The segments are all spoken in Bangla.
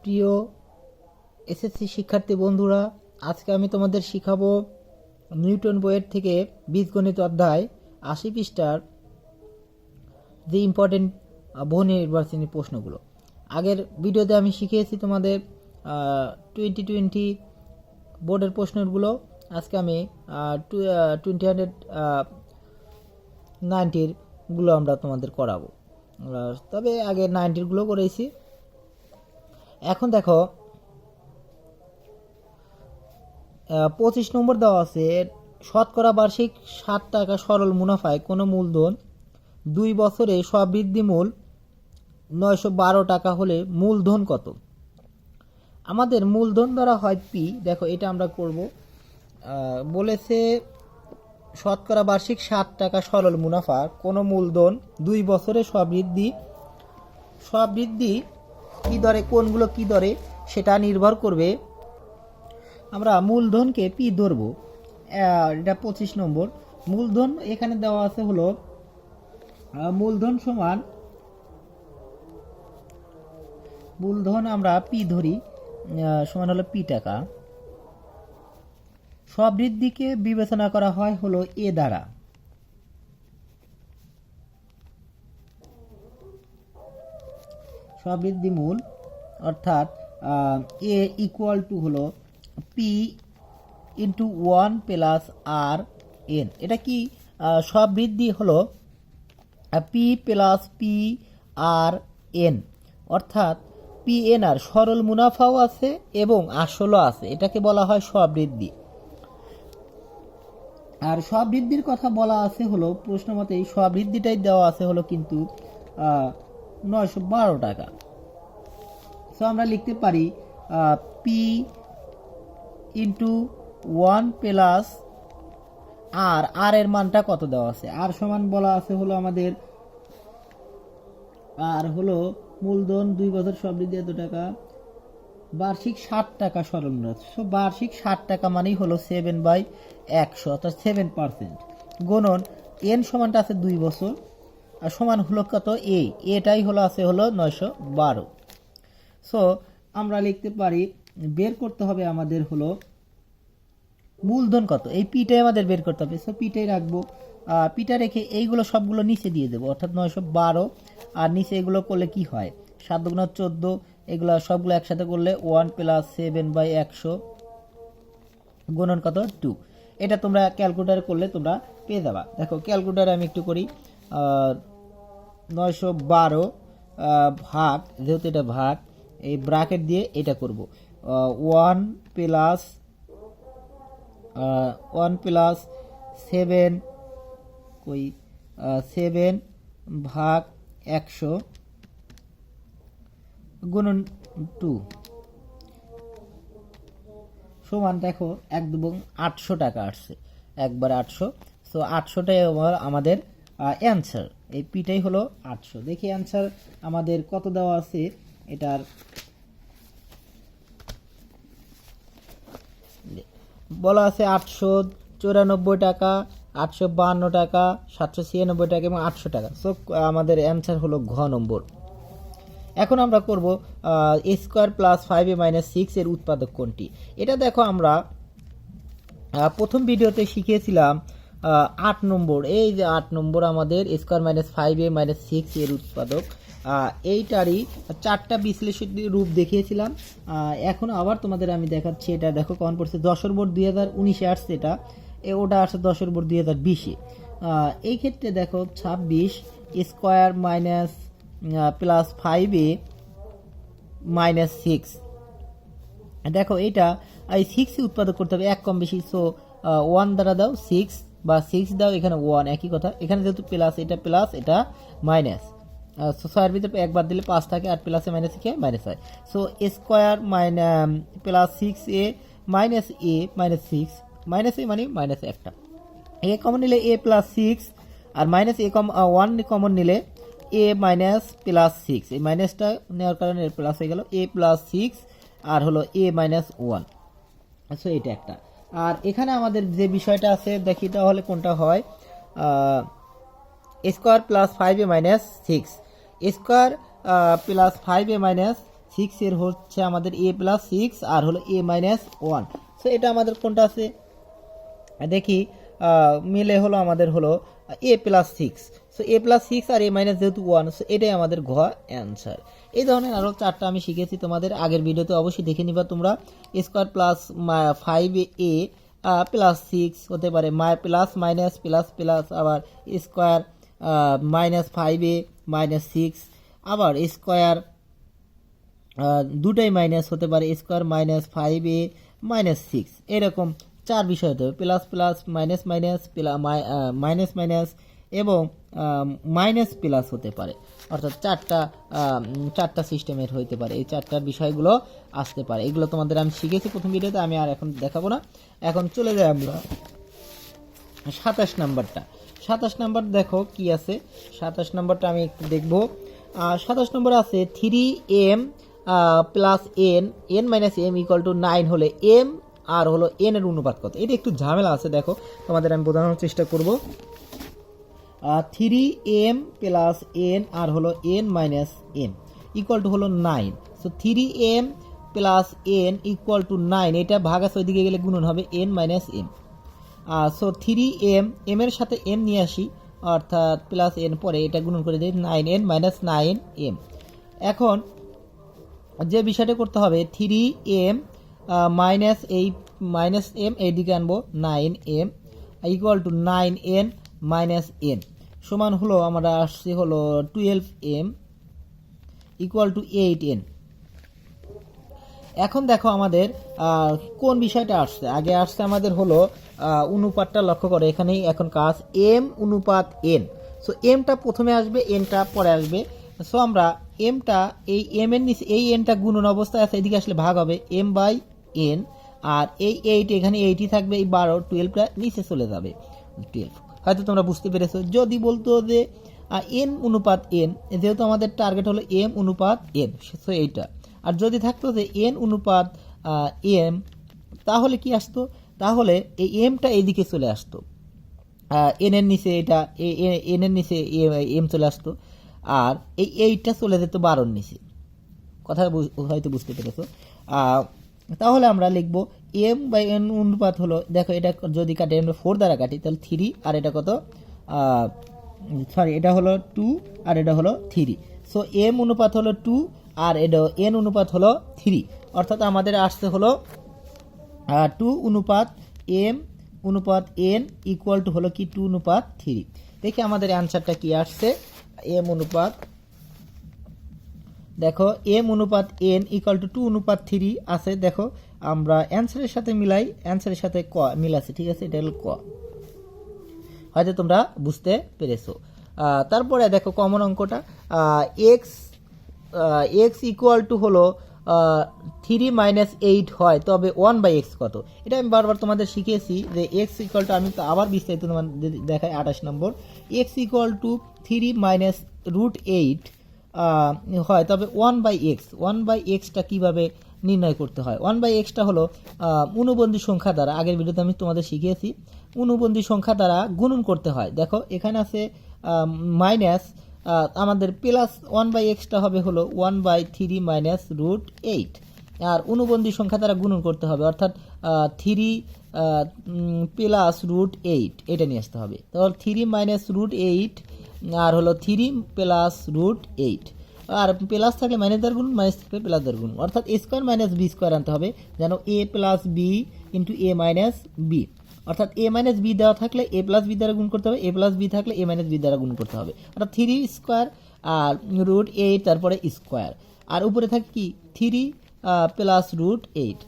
প্রিয় এসএসসি শিক্ষার্থী বন্ধুরা, আজকে আমি তোমাদের শিখাবো নিউটন বইয়ের থেকে বীজগণিত অধ্যায় ৮০ পৃষ্ঠার যে ইম্পর্টেন্ট বহু নির্বাচনী প্রশ্নগুলো। আগের ভিডিওতে আমি শিখিয়েছি তোমাদের 2020 বোর্ডের প্রশ্নগুলো। আজকে আমি 2090 আমরা তোমাদের করাবো। তবে আগে 90 করেছি। এখন দেখো 25 নম্বর দেওয়া আছে, শতকরা বার্ষিক 7 টাকা সরল মুনাফায় কোনো মূলধন 2 বছরে স্ববৃদ্ধি মূল 912 টাকা হলে মূলধন কত? আমাদের মূলধন ধরা হয় পি। দেখো এটা আমরা করব। বলেছে শতকরা বার্ষিক 7 টাকা সরল মুনাফার কোনো মূলধন 2 বছরে স্ববৃদ্ধি কি দরে, কোনগুলো কি দরে সেটা নির্ভর করবে। আমরা মূলধনকে পি ধরব। এটা 25 নম্বর। মূলধন এখানে দেওয়া আছে হলো মূলধন সমান, মূলধন আমরা পি ধরি সমান হলো পি টাকা। স্ববৃদ্ধিকে বিবেচনা করা হয় হলো এ দ্বারা। স্ববৃদ্ধি মূল অর্থাৎ এ ইকুয়াল টু হলো পি ইন্টু 1 প্লাস আর এন। এটা কি স্ববৃদ্ধি হলো P plus P R N, অর্থাৎ পি এন আর সরল মুনাফাও আছে এবং আসলও আছে। এটাকে বলা হয় স্ববৃদ্ধি। আর স্ববৃদ্ধির কথা বলা আছে হলো প্রশ্ন মতে এই স্ববৃদ্ধিটাই দেওয়া আছে হলো কিন্তু 912 টাকা। সো আমরা লিখতে পারি পি ইন্টু 1 প্লাস আর এর মানটা কত দেওয়া আছে? আর সমান বলা আছে হলো আমাদের আর হলো মূলধন 2 বছর স্ববৃদ্ধি এত টাকা, বার্ষিক 60 টাকা সরল মুনাফা। সো বার্ষিক 60 টাকা মানেই হলো 7/100 অর্থাৎ 7%। গুণন এন সমানটা আছে 2 বছর আর সমান হলো কত? এটাই হলো আছে হলো 912। সো আমরা লিখতে পারি বের করতে হবে আমাদের হলো মূলধন কত। এই পিটাই আমাদের বের করতে হবে। সো পিটাই রাখবো। পিটা রেখে এইগুলো সবগুলো নিচে দিয়ে দেবো, অর্থাৎ 912। আর নিচে এগুলো করলে কি হয়? 7 × 14, এগুলো সবগুলো একসাথে করলে 1 প্লাস 7/100 গুণন কত? 2। এটা তোমরা ক্যালকুলেটার করলে তোমরা পেয়ে যাবা। দেখো ক্যালকুলেটারে আমি একটু করি। 912 ভাগ, যেহেতু এটা ভাগ, এই ব্র্যাকেট দিয়ে এটা করব। 1 প্লাস 7 ভাগ 100 গুণন 2 সমান দেখো 1 2 800 টাকা আসছে, একবার 800। সো 800টাই আমাদের অ্যান্সার। এই পিটাই হলো 800। দেখি অ্যান্সার আমাদের কত দেওয়া আছে। এটার বলা আছে 894 টাকা, 852 টাকা, 796 টাকা এবং 800 টাকা। সো আমাদের অ্যান্সার হলো ঘ নম্বর। এখন আমরা করব a square plus 5a minus 6 এর উৎপাদক কোনটি? এটা দেখো আমরা প্রথম ভিডিওতে শিখিয়েছিলাম 8 নম্বর। এই যে 8 নম্বর আমাদের a square minus 5a minus 6 এর উৎপাদক। এইটারই 4টা বিশ্লেষণ রূপ দেখিয়েছিলাম। এখন আবার তোমাদের আমি দেখাচ্ছি। এটা দেখো কমন পড়ছে 10 বোর্ড 2019-এ আসছে। এটা ওটা আসছে 10 বোর্ড 2020-এ। এই ক্ষেত্রে দেখো 26 square minus plus 5a minus 6। দেখো এটা এই 6 উৎপাদক করতে হবে, এক কম বেশি। সো 1 দ্বারা দাও 6 বা 6 দাও, এখানে 1 একই কথা। এখানে যেহেতু প্লাস, এটা মাইনাস। সো 6 এর ভিতরে একবার দিলে 5 থাকে, আর প্লাসে মাইনাসে কি মাইনাস হয়। So square minus plus 6a minus a minus 6, minus a মানে মাইনাস একটা। এ কমন নিলে a প্লাস 6 আর মাইনাস a 1 কমন নিলে a মাইনাস প্লাস 6। এই মাইনাসটা নেওয়ার কারণে এর প্লাস হয়ে গেল a প্লাস 6 আর হলো a মাইনাস 1। সো এটা একটা। আর এখানে আমাদের যে বিষয়টা আছে দেখি তাহলে কোনটা হয়। Square plus 5a minus 6 square plus 5a minus 6 এর হচ্ছে আমাদের a প্লাস 6 আর হলো a মাইনাস 1। সো এটা আমাদের কোনটা আছে দেখি, মিলে হলো আমাদের হলো a plus 6। So a plus 6 আর a মাইনাস যেহেতু 1, সো এটাই আমাদের ঘ অ্যান্সার। এই ধরনের আরও 4টা আমি শিখেছি তোমাদের আগের ভিডিওতে, অবশ্যই দেখে নিবা তোমরা। স্কোয়ার প্লাস 5a প্লাস 6 হতে পারে, প্লাস মাইনাস প্লাস প্লাস, আবার স্কোয়ার মাইনাস 5a মাইনাস 6, আবার স্কোয়ার দুটাই মাইনাস হতে পারে, স্কোয়ার মাইনাস 5a মাইনাস 6, এরকম 4 বিষয় হতে হবে। Plus plus minus minus minus minus এবং মাইনাস প্লাস হতে পারে, অর্থাৎ 4টা সিস্টেমের হইতে পারে। এই 4টার বিষয়গুলো আসতে পারে। এগুলো তোমাদের আমি শিখেছি প্রথম ভিডিওতে, আমি আর এখন দেখাবো না। এখন চলে যাই আমরা 27 নাম্বারটা। 27 নাম্বার দেখো কি আছে। 27 নাম্বারটা আমি একটু দেখবো। 27 নম্বর আছে 3m plus n minus m equal to 9 হলে m আর হলো n এর অনুপাত কত। এটা একটু ঝামেলা আছে, দেখো তোমাদের আমি বোঝানোর চেষ্টা করব। 3m প্লাস n আর হলো n minus m equal to হলো 9। So 3m plus n equal to 9, এটা ভাগ আছে ওইদিকে গেলে গুণন হবে n minus m। So 3m এর সাথে m নিয়ে আসি, অর্থাৎ প্লাস n পরে এটা গুণন করে দিই 9n মাইনাস 9m। এখন যে বিষয়টা করতে হবে 3m মাইনাস এই মাইনাস m এইদিকে আনবো 9m equal to 9n minus n সমান হলো আমরা আসছে হলো 12m ইকুয়াল টু 8n। এখন দেখো আমাদের কোন বিষয়টা আসছে, আগে আসছে আমাদের হলো অনুপাতটা লক্ষ্য করে, এখানেই এখন কাজ m অনুপাত n। সো mটা প্রথমে আসবে, nটা পরে আসবে। সো আমরা mটা এই m এর নিচে এই nটা গুণন অবস্থায় আছে, এদিকে আসলে ভাগ হবে m বাই n, আর এই 8 এখানে 8ই থাকবে, এই 12 12টা নিচে চলে যাবে 12। হয়তো তোমরা বুঝতে পেরেছো। যদি বলতো যে n অনুপাত n, যেহেতু আমাদের টার্গেট হলো m অনুপাত n, সো এইটা। আর যদি থাকতো যে n অনুপাত m, তাহলে কি আসতো, তাহলে এই mটা এইদিকে চলে আসতো, n এর নিচে এটা n এর নিচে m চলে আসতো, আর এই 8টা চলে যেত 12-র নিচে। কথা হয়তো বুঝতে পেরেছো। তাহলে আমরা লিখবো m বাই n অনুপাত হলো, দেখো এটা যদি কাটি আমরা 4 দ্বারা কাটি তাহলে 3, আর এটা কত সরি এটা হলো 2 আর এটা হলো 3। সো m অনুপাত হলো 2 আর এটা n অনুপাত হলো 3, অর্থাৎ আমাদের আসছে হলো 2 অনুপাত m অনুপাত n ইকুয়াল টু হলো কি 2 অনুপাত 3। দেখি আমাদের অ্যান্সারটা কি আসছে। m অনুপাত, দেখো m অনুপাত n ইকুয়াল টু 2 অনুপাত 3 আছে। দেখো আমরা অ্যান্সারের সাথে মিলাই, অ্যান্সারের সাথে ক মিল আছে, ঠিক আছে, এটা হলো ক, হয়তো তোমরা বুঝতে পেরেছো। তারপরে দেখো কমন অঙ্কটা x ইকুয়াল টু হলো 3 মাইনাস 8 হয়, তবে 1 বাই এক্স কত। এটা আমি বারবার তোমাদের শিখিয়েছি যে x ইকুয়াল টু, আমি তো আবার বিস্তারিত তোমাদের দেখাই 28 নম্বর। x equal to 3 minus root 8 হয়, তবে 1 বাই এক্স, 1 বাই এক্সটা কীভাবে নির্ণয় করতে হয়। 1 বাই এক্সটা হলো অনুবন্ধী সংখ্যা দ্বারা, আগের ভিডিওতে আমি তোমাদের শিখিয়েছি, অনুবন্ধী সংখ্যা দ্বারা গুণন করতে হয়। দেখো এখানে আছে মাইনাস, আমাদের প্লাস 1 বাই এক্সটা হবে হলো 1 বাই 3 মাইনাস রুট 8, আর অনুবন্ধী সংখ্যা দ্বারা গুণন করতে হবে, অর্থাৎ 3 প্লাস রুট 8 এটা নিয়ে আসতে হবে। তাহলে 3 মাইনাস রুট 8 আর হলো 3 প্লাস রুট 8, আর প্লাস থাকলে মাইনাস দ্বারা গুণ, মাইনাস থাকলে প্লাস দ্বারা গুণ, অর্থাৎ a square minus B square আনতে হবে, যেন a plus B into a minus B, অর্থাৎ a মাইনাস বি দেওয়া থাকলে a প্লাস বি দ্বারা গুণ করতে হবে, a প্লাস বি থাকলে a মাইনাস বি দ্বারা গুণ করতে হবে, অর্থাৎ 3 স্কোয়ার আর রুট 8 তারপরে স্কোয়ার, আর উপরে থাকে কি 3 প্লাস রুট 8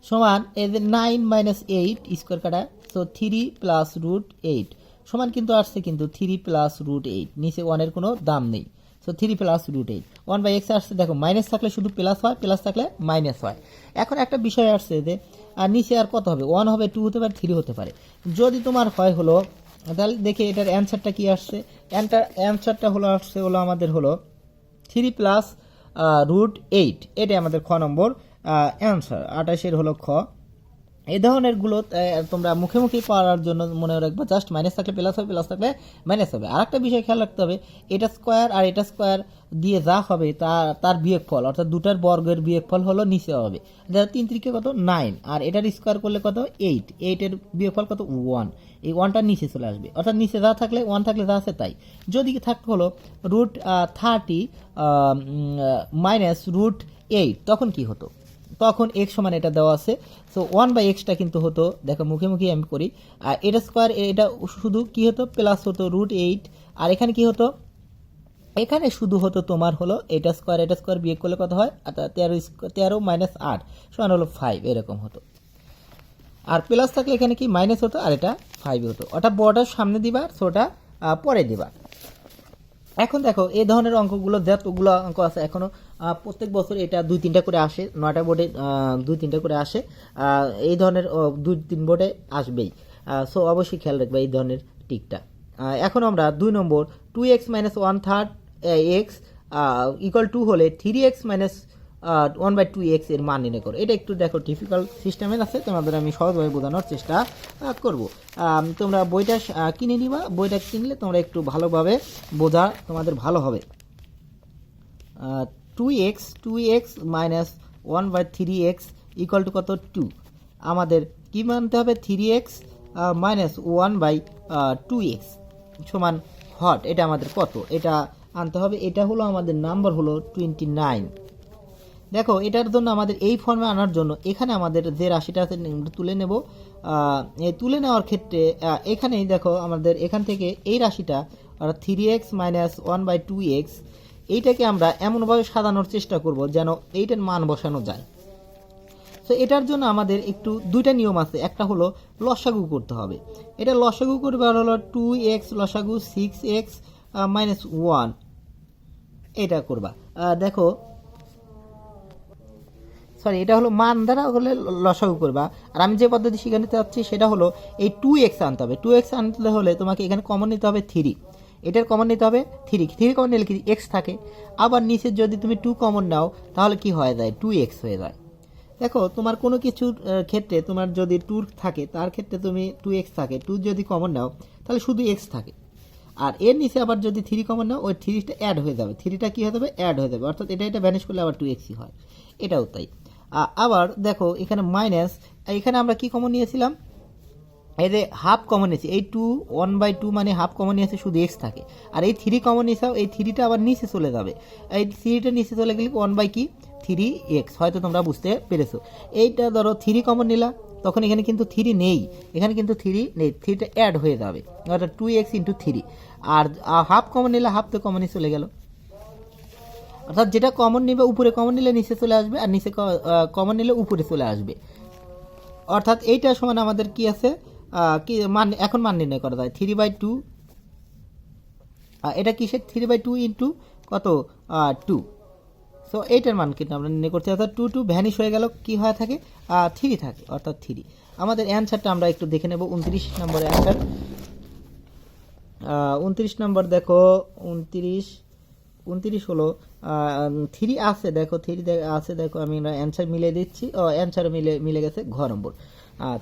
সমান এই যে 9 মাইনাস 8 স্কোয়ার কাটা, সো 3 প্লাস রুট 8 সমান কিন্তু আসছে কিন্তু 3 প্লাস রুট 8, নিচে 1 এর কোনো দাম নেই। So 3 plus root 8 1 by x আসছে। দেখো মাইনাস থাকলে শুধু প্লাস হয়, প্লাস থাকলে মাইনাস হয়। এখন একটা বিষয় আসছে যে আর নিচে আর কত হবে, 1 হবে, 2 হতে পারে, 3 হতে পারে। যদি তোমার হয় হলো, তাহলে দেখে এটার অ্যান্সারটা কি আসছে। অ্যান্সারটা হলো আসছে হলো আমাদের হলো 3 প্লাস রুট 8, এটাই আমাদের খ নম্বর অ্যান্সার। 28-এর হলো খ, এই ধরনের গুলো তোমরা মুখে মুখে পাওয়ার জন্য মনে রাখবা, জাস্ট মাইনাস থাকলে প্লাস হবে, প্লাস থাকলে মাইনাস হবে। আর একটা বিষয় খেয়াল রাখতে হবে, এটা স্কোয়ার আর এটা স্কোয়ার দিয়ে যা হবে তার বিয়োগফল, অর্থাৎ দুটার বর্গের বিয়োগফল হলো নিচে হবে। যেটা 3 3 কত 9, আর এটার স্কোয়ার করলে কত 8, 8-এর বিয়োগফল কত 1, এই 1টা নিচে চলে আসবে, অর্থাৎ নিচে যা থাকলে 1 থাকলে যা আছে তাই। যদি থাকতে হলো √30 মাইনাস √8, তখন কি হতো? তখন এক্স সমান এটা দেওয়া আছে, সো 1/xটা কিন্তু হতো, দেখো মুখে মুখে আমি করি, আর এটা স্কোয়ার এটা শুধু কি হতো প্লাস হতো √8, আর এখানে কি হতো, এখানে শুধু হতো তোমার হলো এটা স্কোয়ার বিয়োগ করলে কত হয় 13 মাইনাস 8 সমান হলো 5, এরকম হতো। আর প্লাস থাকলে এখানে কি মাইনাস হতো, আর এটা 5 হতো, অর্থাৎ বড়টা সামনে দিবা ছোটা পরে দিবা। এখন দেখো এই ধরনের অঙ্কগুলো যতগুলো অঙ্ক আছে এখনো প্রত্যেক বছর এটা 2-3টা করে আসে, 9টা বোর্ডে 2-3টা করে আসে, এই ধরনের 2-3 বোর্ডে আসবেই। সো অবশ্যই খেয়াল রাখবে এই ধরনের টিকটা। এখন আমরা 2 নম্বর 2x মাইনাস 1/3 এক্স ইকুয়াল 2 হলে 3x মাইনাস 1/2x এর মান নির্ণয় করো। এটা একটু দেখো ডিফিকাল্ট সিস্টেমের আছে, তোমাদের আমি সহজভাবে বোঝানোর চেষ্টা করব। তোমরা বইটা কিনে নিবা, বইটা কিনলে তোমরা একটু ভালোভাবে বোঝা তোমাদের ভালো হবে। 2x minus 1/3x equal to কত 2, আমাদের কি মানতে হবে 3x মাইনাস 1/2x সমান হট, এটা আমাদের কত এটা আনতে হবে। এটা হলো আমাদের নাম্বার হলো 29। দেখো এটার জন্য আমাদের এই ফর্মে আনার জন্য এখানে আমাদের যে রাশিটা আছে তুলে নেব। এই তুলে নেওয়ার ক্ষেত্রে এখানেই দেখো আমাদের এখান থেকে এই রাশিটা অর্থাৎ 3x মাইনাস 1/2x এইটাকে আমরা এমনভাবে সাজানোর চেষ্টা করব যেন এইটার মান বসানো যায়। তো এটার জন্য আমাদের একটু দুইটা নিয়ম আছে, একটা হলো লসাগু করতে হবে। এটা লসাগু করবে হলো 2x লসাগু 6x মাইনাস 1, এটা করবা। দেখো সরি, এটা হলো মান দ্বারা হলে লসাগু করবা। আর আমি যে পদ্ধতি শিখাতে চাচ্ছি সেটা হলো এই 2x আনতে হবে। 2x আনতে হলে তোমাকে এখানে কমন নিতে হবে 3, এটার কমন নিতে হবে 3 কমন নিলে কি x থাকে, আবার নিচে যদি তুমি 2 কমন নাও তাহলে কি হয়ে যায় 2x হয়ে যায়। দেখো তোমার কোনো কিছুর ক্ষেত্রে তোমার যদি 2 থাকে তার ক্ষেত্রে তুমি 2x থাকে, 2 যদি কমন নাও তাহলে শুধু x থাকে, আর এর নিচে আবার যদি 3 কমন নাও ওই 3টা অ্যাড হয়ে যাবে, 3টা কি হয়ে যাবে অ্যাড হয়ে যাবে, অর্থাৎ এটা ভ্যানিশ করলে আবার 2xই হয়, এটাও তাই। আবার দেখো এখানে মাইনাস, এখানে আমরা কি কমন নিয়েছিলাম, এই যে হাফ কমন নিয়েছি, এই 1/2 মানে হাফ কমন নিয়েছে শুধু x থাকে, আর এই 3 কমন নিয়েছাও এই 3টা আবার নিচে চলে যাবে, এই 3টা নিচে চলে গেলে 1/3x, হয়তো তোমরা বুঝতে পেরেছো। এইটা ধরো 3 কমন নিলা, তখন এখানে কিন্তু 3 নেই, এখানে কিন্তু 3 নেই, 3টা অ্যাড হয়ে যাবে, অর্থাৎ 2x ইন্টু 3, আর হাফ কমন নিলে হাফ তো কমনই চলে গেল, অর্থাৎ যেটা কমন নিবে উপরে কমন নিলে নিচে চলে আসবে, আর নিচে কমন নিলে উপরে চলে আসবে, অর্থাৎ এইটা সমান আমাদের কি আছে কি মান, এখন মান নির্ণয় করা যায় 3/2, এটা কিসের 3/2 ইন্টু কত 2, সো এইটার মান কিন্তু আমরা নির্ণয় করতে, অর্থাৎ 2 ভ্যানিশ হয়ে গেল, কি হয়ে থাকে 3 থাকে, অর্থাৎ 3। আমাদের অ্যান্সারটা আমরা একটু দেখে নেব, 29 নম্বর অ্যান্সার। 29 নম্বর দেখো 29 হলো 3 আছে, দেখো 3 আছে, দেখো আমি অ্যান্সার মিলে দিচ্ছি, অ্যান্সার মিলে গেছে ঘ নম্বর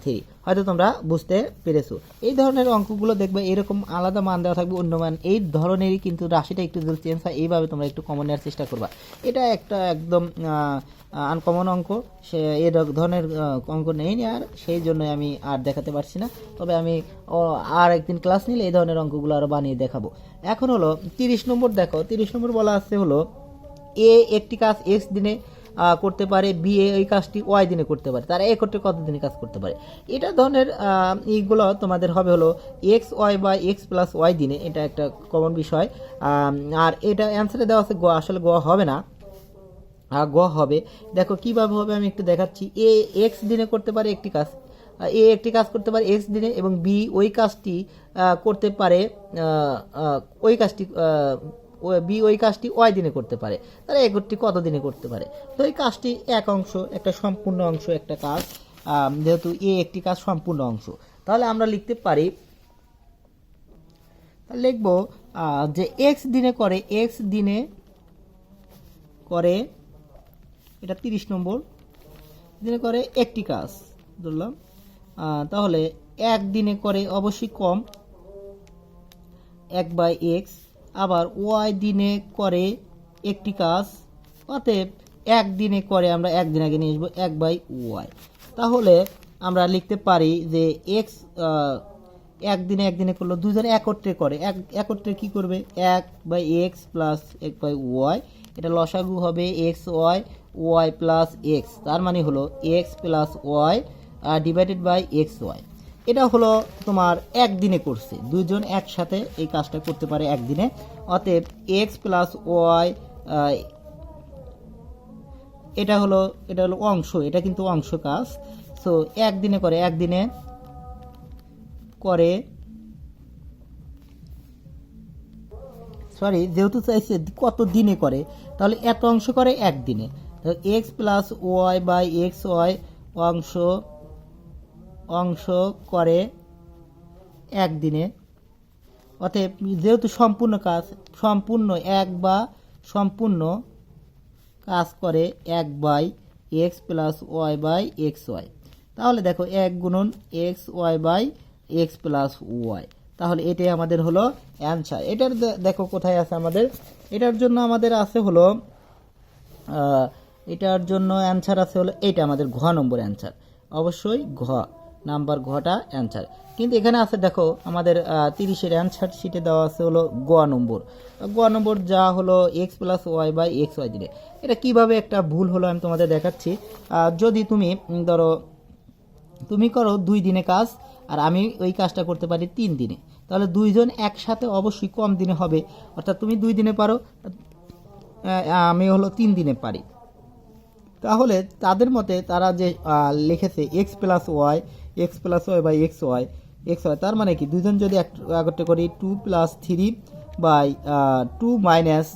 3, হয়তো তোমরা বুঝতে পেরেছো। এই ধরনের অঙ্কগুলো দেখবে এরকম আলাদা মান দেওয়া থাকবে, অন্য মান এই ধরনেরই, কিন্তু রাশিটা একটু যদি চেঞ্জ হয় এইভাবে তোমরা একটু কমন নেওয়ার চেষ্টা করবা। এটা একটা একদম আনকমন অঙ্ক, সে এই ধরনের অঙ্ক নেই, আর সেই জন্য আমি আর দেখাতে পারছি না, তবে আমি আর একদিন ক্লাস নিলে এই ধরনের অঙ্কগুলো আরও বানিয়ে দেখাবো। এখন হলো 30 নম্বর, দেখো 30 নম্বর বলা আছে হলো এ একটি কাজ x দিনে করতে পারে, বি এই কাজটি ওয়াই দিনে করতে পারে, তারা একত্রে কত দিনে কাজ করতে পারে। এটা ধরনের এইগুলো তোমাদের হবে হলো এক্স ওয়াই বা এক্স প্লাস ওয়াই দিনে, এটা একটা কমন বিষয়। আর এটা অ্যান্সারে দেওয়া আছে গ, আসলে গ হবে না, গ হবে। দেখো কিভাবে হবে আমি একটু দেখাচ্ছি। এ এক্স দিনে করতে পারে একটি কাজ, এ একটি কাজ করতে পারে এক্স দিনে, এবং বি ওই কাজটি করতে পারে, ওই কাজটি বি ওই কাজটি ওয়াই দিনে করতে পারে, তারা একটি কত দিনে করতে পারে। তো এই কাজটি এক অংশ, একটা সম্পূর্ণ অংশ, একটা কাজ, যেহেতু এ একটি কাজ সম্পূর্ণ অংশ, তাহলে আমরা লিখতে পারি, লিখব যে এক্স দিনে করে, এক্স দিনে করে, এটা 30 নম্বর দিনে করে একটি কাজ, ধরলাম তাহলে একদিনে করে অবশ্যই কম 1/x, আবার ওয়াই দিনে করে একটি কাজ, অতএব একদিনে করে আমরা একদিন আগে নিয়ে আসবো 1/y। তাহলে আমরা লিখতে পারি যে এক্স একদিনে করলো, দুজন একত্রে করে, একত্রে কি করবে 1/x প্লাস 1/y, এটা লসাগু হবে xy, y প্লাস এক্স, তার মানে হলো x plus y divided by xy। এটা হলো তোমার একদিনে করছে, দুইজন একসাথে এই কাজটা করতে পারে একদিনে, অতএব এক্স প্লাস ওয়াই, এটা হলো অংশ, এটা কিন্তু অংশ কাজ। সো একদিনে করে সরি, যেহেতু চাইছে কত দিনে করে, তাহলে এত অংশ করে একদিনে, x plus y by x y অংশ করে একদিনে, অতএব যেহেতু সম্পূর্ণ কাজ করে 1/x plus y by x y. তাহলে দেখো 1 গুণন x y by x plus y, তাহলে এটাই আমাদের হলো অ্যান্সার। এটার দেখো কোথায় আছে আমাদের, এটার জন্য আমাদের আছে হলো এটার জন্য অ্যান্সার আছে হলো এইটা আমাদের ঘ নম্বর অ্যান্সার, অবশ্যই নাম্বার ঘটা অ্যান্সার। কিন্তু এখানে আছে দেখো আমাদের 30-এর অ্যান্সার শিটে দেওয়া আছে হলো গ নম্বর যা হলো x plus y by x y দিলে। এটা কিভাবে একটা ভুল হলো আমি তোমাদের দেখাচ্ছি। যদি তুমি ধরো তুমি করো 2 দিনে কাজ, আর আমি ওই কাজটা করতে পারি 3 দিনে, তাহলে দুইজন একসাথে অবশ্যই কম দিনে হবে, অর্থাৎ তুমি 2 দিনে পারো, আমি হলো 3 দিনে পারি। তাহলে তাদের মতে তারা যে লিখেছে x plus y by x y, তার মানে কি দুজন যদি একত্রে করি 2 প্লাস 3 বাই 2 মাইনাস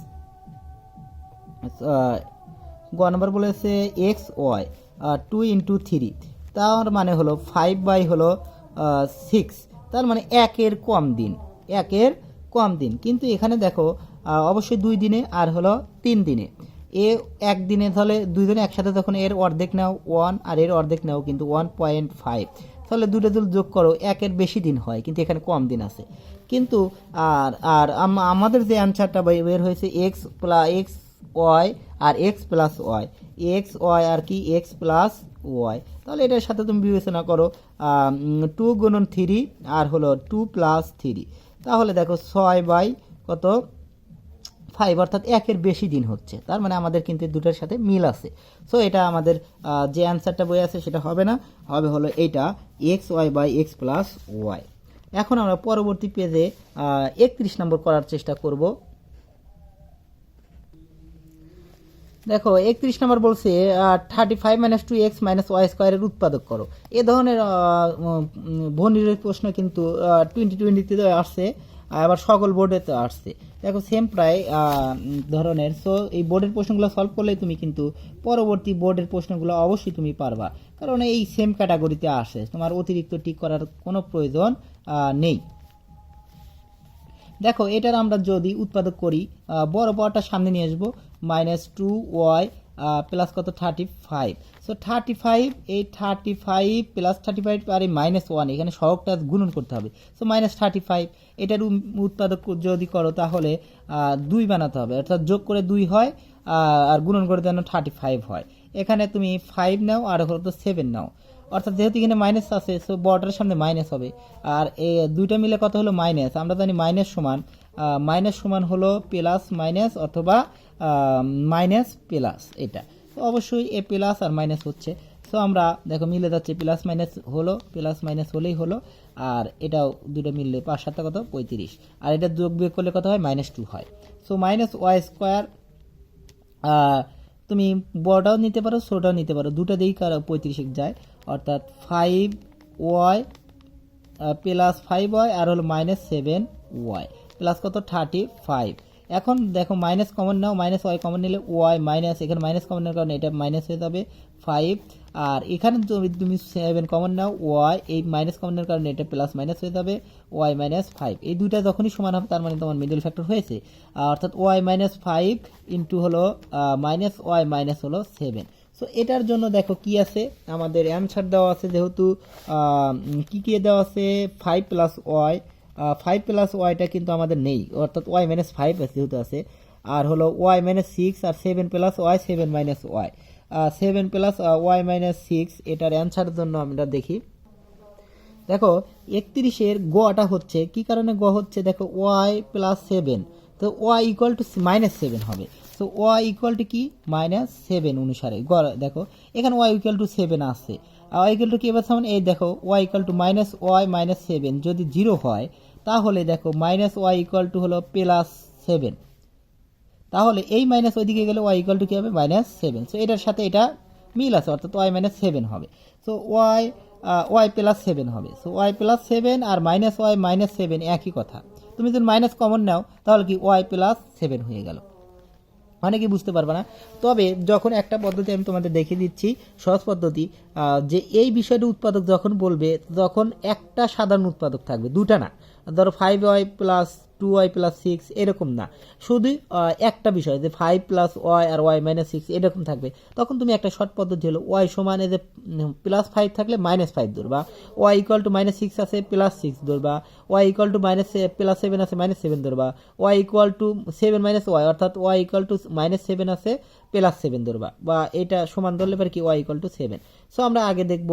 গ নম্বর বলেছে এক্স ওয়াই 2 ইন্টু 3, তার মানে হলো 5/6, তার মানে একের কম দিন। কিন্তু এখানে দেখো অবশ্যই 2 দিনে আর হলো 3 দিনে, একদিনে তাহলে দুইজনে একসাথে যখন এর অর্ধেক নাও 1 আর এর অর্ধেক নাও কিন্তু 1.5, তাহলে দুটো যোগ করো, একের বেশি দিন হয় কিন্তু এখানে কম দিন আছে। কিন্তু আর আমাদের যে অ্যান্সারটা বের হয়েছে এক্স ওয়াই আর এক্স প্লাস ওয়াই আর কি এক্স প্লাস ওয়াই, তাহলে এটার সাথে তুমি বিবেচনা করো 2 গুণন 3 আর হলো 2 প্লাস 3, তাহলে দেখো 6/5, অর্থাৎ একের বেশি দিন হচ্ছে, তার মানে আমাদের কিন্তু দুটোর সাথে মিল আছে। সো এটা আমাদের যে অ্যান্সারটা বই আছে সেটা হবে না, হবে হলো এইটা x y by x plus y. এখন আমরা পরবর্তী পেজে 31 নম্বর করার চেষ্টা করব। দেখো 31 নম্বর বলছে 35 - 2x - y স্কয়ারের উৎপাদক করো। এ ধরনের বর্ণিত প্রশ্ন কিন্তু 2020-তে আসছে, আবার সকল বোর্ডেতে আসছে। দেখো সেম প্রায় ধরনের। সো এই বোর্ডের প্রশ্নগুলো সলভ করলে তুমি কিন্তু পরবর্তী বোর্ডের প্রশ্নগুলো অবশ্যই তুমি পারবা, কারণ এই সেম ক্যাটাগরিতে আসে, তোমার অতিরিক্ত টিক করার কোনো প্রয়োজন নেই। দেখো এটার আমরা যদি উৎপাদক করি, বড় পাওয়ারটা সামনে নিয়ে আসবো, -2y প্লাস কত 35। সো 35, এই 35 প্লাস 35 আর এই -1, এখানে সহগটা গুণন করতে হবে। সো -35, এটার উৎপাদক যদি করো তাহলে 2 বানাতে হবে, অর্থাৎ যোগ করে 2 হয় আর গুণন করে যেন 35 হয়। এখানে তুমি 5 নাও আর হয়তো 7 নাও, অর্থাৎ যেহেতু এখানে মাইনাস আছে সো বর্ডারের সামনে মাইনাস হবে, আর এই দুইটা মিলে কত হলো মাইনাস। আমরা জানি মাইনাস সমান হলো প্লাস মাইনাস অথবা মাইনাস প্লাস, এটা তো অবশ্যই এ প্লাস আর মাইনাস হচ্ছে। সো আমরা দেখো মিলে যাচ্ছে, প্লাস মাইনাস হলেই হলো, আর এটাও দুটো মিললে 5 7 কত 35, আর এটা যোগ বিয়োগ করলে কত হয় -2 হয়। সো -y স্কোয়ার, তুমি বড়টাও নিতে পারো ছোটটাও নিতে পারো, দুটো দিয়েই 35 যায়, অর্থাৎ 5y প্লাস 5y আর হলো -7y প্লাস কত 35। এখন দেখো মাইনাস কমন নাও, -y কমন নিলে y মাইনাস, এখানে মাইনাস কমন নেওয়ার কারণে এটা মাইনাস হয়ে যাবে 5, আর এখানে তুমি 7 কমন নাও, y এই মাইনাস কমন নেওয়ার কারণে এটা প্লাস মাইনাস হয়ে যাবে y -5। এই দুইটা যখনই সমান হবে তার মানে তোমার মিডল ফ্যাক্টর হয়েছে, অর্থাৎ y -5 ইন্টু হলো -y মাইনাস হলো 7। সো এটার জন্য দেখো কি আছে, আমাদের অ্যান্সার দেওয়া আছে যেহেতু কি কি দেওয়া আছে 5 প্লাস ওয়াই, 5 প্লাস ওয়াইটা কিন্তু আমাদের নেই, অর্থাৎ ওয়াই মাইনাস 5 যেহেতু আছে, আর হলো ওয়াই মাইনাস 6 আর 7 plus y 7 minus y, 7 plus y minus 6, এটার অ্যান্সারের জন্য আমরা দেখি। দেখো 31-এর গটা হচ্ছে কি কারণে গ হচ্ছে, দেখো ওয়াই প্লাস 7, তো ওয়াই ইকুয়াল টু মাইনাস 7 হবে। সো ওয়াই ইকুয়াল টু কি -7 অনুসারে দেখো এখানে ওয়াই ইকুয়াল টু 7 আসছে, ওয়াই ইকুয়াল টু কি এবার সামনে এই দেখো y equal to minus y minus 7 যদি 0 হয় তাহলে দেখো মাইনাস ওয়াই ইকুয়াল টু হলো +7, তাহলে এই মাইনাস ওইদিকে গেলে ওয়াই ইকুয়াল টু কি হবে -7। সো এটার সাথে এটা মিল আছে, অর্থাৎ ওয়াই -7 হবে। সো ওয়াই +7 হবে। সো ওয়াই +7 আর ওয়াই -7 একই কথা। তুমি যদি মাইনাস কমন নাও তাহলে কি ওয়াই +7 হয়ে গেল, মানে কি বুঝতে পারবে না। তবে যখন একটা পদ্ধতি আমি তোমাদের দেখিয়ে দিচ্ছি সহজ পদ্ধতি, যে এই বিষয়টা উৎপাদক যখন বলবে তখন একটা সাধারণ উৎপাদক থাকবে, দুটা না। ধরো 5y + 2y + 6 এরকম না, শুধু একটা বিষয় যে 5 + y আর y - 6 এরকম থাকবে। তখন তুমি একটা শর্ট পদ্ধতি হলো y সমান এই যে +5 থাকলে -5 ধরবা, y = -6 আছে +6 ধরবা, y = +7 আছে -7 ধরবা, y = 7 - y অর্থাৎ y = -7 আছে +7 ধরবা, বা এটা সমান ধরলে পারে কি y = 7। সো আমরা আগে দেখব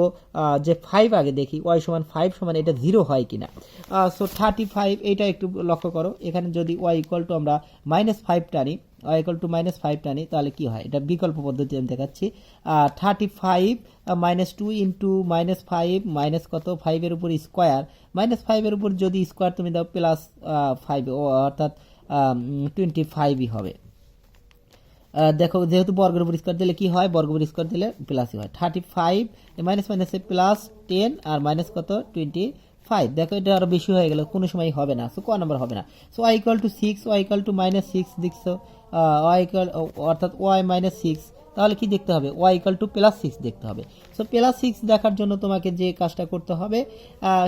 যে 5 আগে দেখি y সমান 5 সমান এটা 0 হয় কিনা। সো 35 এটা একটু লক্ষ্য করো, এখানে যদি y = আমরা -5 টানি, y = -5 টানি তাহলে কি হয়, এটা বিকল্প পদ্ধতি আমি দেখাচ্ছি। 35 - 2 ইন্টু -5 মাইনাস কত 5 এর উপর স্কোয়ার, -5 এর উপর যদি স্কোয়ার তুমি দাও +5 অর্থাৎ 25ই হবে। দেখো যেহেতু বর্গের উপর স্কোয়ার দিলে কি হয়, বর্গের উপর স্কোয়ার দিলে প্লাসই হয়। 35 মাইনাস মাইনাসে +10 আর মাইনাস কত 25, দেখো এটা আরো বেশি হয়ে গেল, কোনো সময় হবে না। সো ক নাম্বার হবে না। সো y = 6, y = -6 দেখছো, অর্থাৎ y - 6, তাহলে কি দেখতে হবে y = +6 দেখতে হবে। সো +6 দেখার জন্য তোমাকে যে কাজটা করতে হবে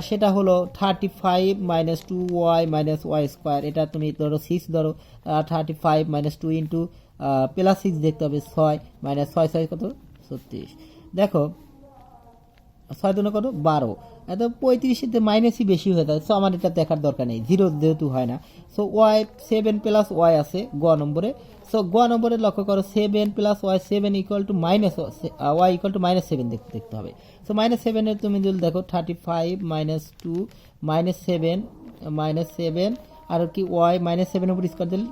সেটা হলো 35 - 2y - y², এটা তুমি ধরো 6 ধরো, 35 - 2 ইন্টু +6 দেখতে হবে 6 -6 6 কত 36, দেখো 6 দুগুণে কত 12, এত 35 মাইনাসই বেশি হয়ে যায়। সো আমার এটা দেখার দরকার নেই, 0 যেহেতু হয় না। সো ওয়াই 7 + y আছে গ নম্বরে। সো গ নম্বরে লক্ষ্য করো 7 + y, 7 = y = -7 দেখতে হবে। সো -7 এর তুমি যদি দেখো 35 - 2 -7 আর কি y -7 এর উপর স্কোয়ার দিলে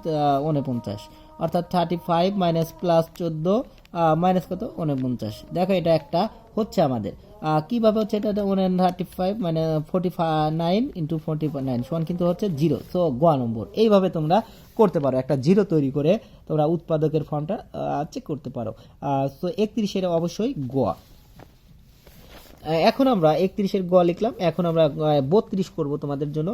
49, অর্থাৎ 35 +14 মাইনাস কত 49। দেখো এটা একটা হচ্ছে আমাদের কিভাবে হচ্ছে, এটা 35 মানে 49 ইন্টু 49 সমান কিন্তু হচ্ছে 0। সো গ নম্বর এইভাবে তোমরা করতে পারো, একটা 0 তৈরি করে তোমরা উৎপাদকের ফর্মটা চেক করতে পারো। সো 31-এর অবশ্যই গ। এখন আমরা 31-এর গ লিখলাম, এখন আমরা 32 করব তোমাদের জন্য।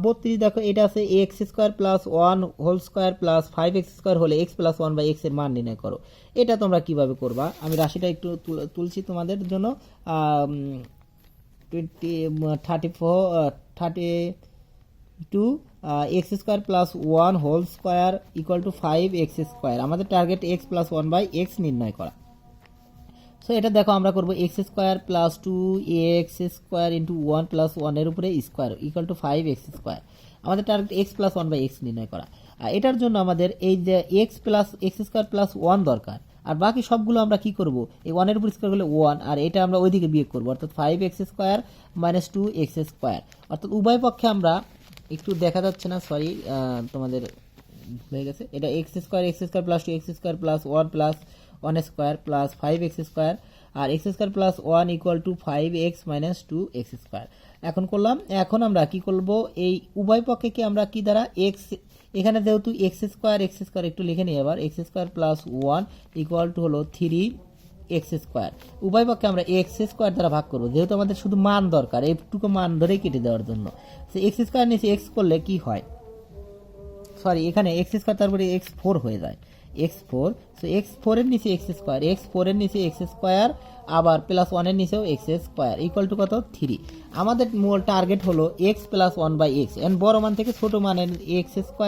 32 দেখো এটা আছে x² + 1 whole square plus 5x² হলে x + 1/x এর মান নির্ণয় করো। এটা তোমরা কিভাবে করবা, আমি রাশিটা একটু তুলছি তোমাদের জন্য। 32 x² + 1 হোল স্কোয়ার = 5x², আমাদের টার্গেট x + 1/x নির্ণয় করা। সো এটা দেখো আমরা করব x² + 2x² × 1 + 1 এর উপরে স্কোয়ার = 5x², আমাদের টার্গেট x + 1/x নির্ণয় করা। এটার জন্য আমাদের এই যে x² + 1 দরকার, আর বাকি সবগুলো আমরা কি করব, এই 1 এর উপর স্কোয়ার করলে 1, আর এটা আমরা ওইদিকে বিয়োগ করব, অর্থাৎ 5x² - 2x², অর্থাৎ উভয় পক্ষে আমরা একটু দেখা যাচ্ছে না, সরি তোমাদের হয়ে গেছে, এটা x² + 2x² + 1 + 1² প্লাস 5x² আর x² + 1 = 5x - 2x²। এখন করলাম, এখন আমরা কি করব, এই উভয় পক্ষকে আমরা কি দ্বারা x, এখানে যেহেতু x² একটু লিখে নিই এবার, x² + 1 = হলো 3x², উভয় পক্ষে আমরা x² দ্বারা ভাগ করব, যেহেতু আমাদের শুধু মান দরকার, এইটুকু মান ধরেই কেটে দেওয়ার জন্য। সো x² নিচে x করলে কি হয়, সরি এখানে x² তারপরে x4 হয়ে যায়, x4। সো x4 এর নিচে x², x4 এর নিচে x² আবার +1 এর নিচেও x² = কত 3। আমাদের মূল টার্গেট হলো x + 1/x, এন্ড বড় মান থেকে ছোট মানের x² +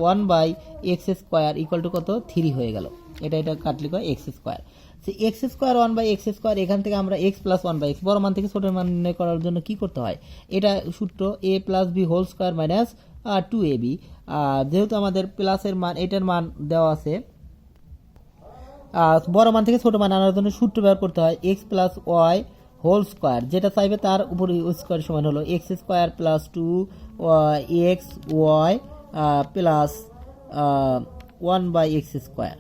1/x² = কত 3 হয়ে গেল, এটা কাটলে কয় x²। X square one by x square, এখান থেকে আমরা x plus one by x বড় মান থেকে ছোট মান নির্ণয় করার জন্য কি করতে হয়, এটা সূত্র A plus B whole square minus 2ab। যেহেতু আমাদের প্লাসের মান এটার মান দেওয়া আছে, বড় মান থেকে ছোট মান আনার জন্য সূত্র ব্যবহার করতে হয় X plus Y whole square, যেটা চাইবে তার উপর স্কোয়ার সমান হলো X square plus 2 X Y plus 1 by x square.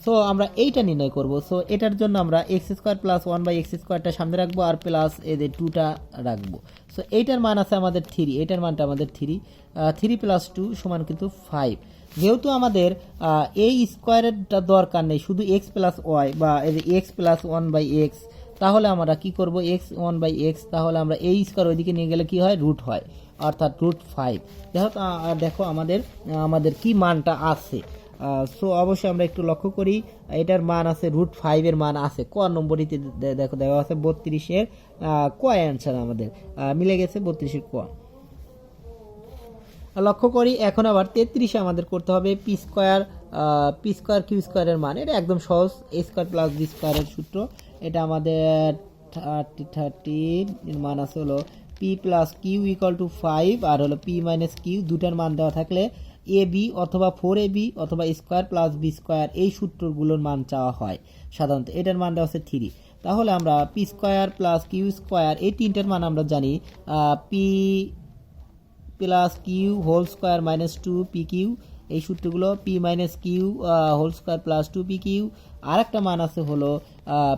So আমরা এইটা নির্ণয় করব। সো এটার জন্য আমরা x square plus 1 by X স্কোয়ারটা সামনে রাখবো আর প্লাস এদের 2টা রাখবো। সো এইটার মান আছে আমাদের 3, এটার মানটা আমাদের 3 প্লাস 2 সমান কিন্তু 5। যেহেতু আমাদের এই স্কোয়ারেরটা দরকার নেই, শুধু এক্স প্লাস ওয়াই বা এক্স প্লাস 1/x, তাহলে আমরা কি করব এক্স 1/x, তাহলে আমরা এই স্কোয়ার ওইদিকে নিয়ে গেলে কি হয়, রুট হয়, অর্থাৎ √5। দেখো আমাদের কি মানটা আছে। সো অবশ্যই আমরা একটু লক্ষ্য করি, এটার মান আছে √5 এর মান আছে ক নম্বরটিতে, দেখো দেওয়া আছে 32-এর ক অ্যান্সার আমাদের মিলে গেছে, 32-এর ক। লক্ষ্য করি এখন আবার 33-এ আমাদের করতে হবে পি স্কোয়ার কিউ স্কোয়ারের মান। এটা একদম সহজ, এ স্কোয়ার প্লাস বি স্কোয়ারের সূত্র। এটা আমাদের 30 এর মান আছে হলো P plus q equal to 5 আর হলো পি মাইনাস কিউ, দুটার মান দেওয়া থাকলে এ বি অথবা 4ab অথবা স্কোয়ার প্লাস বি স্কোয়ার, এই সূত্রগুলোর মান চাওয়া হয় সাধারণত। এটার মান দেওয়া আছে 3। তাহলে আমরা P square plus Q square, এই তিনটার মান আমরা জানি P plus Q whole square minus 2 P Q, এই সূত্রগুলো P minus Q whole square plus 2 P Q. আর একটা মান আছে হলো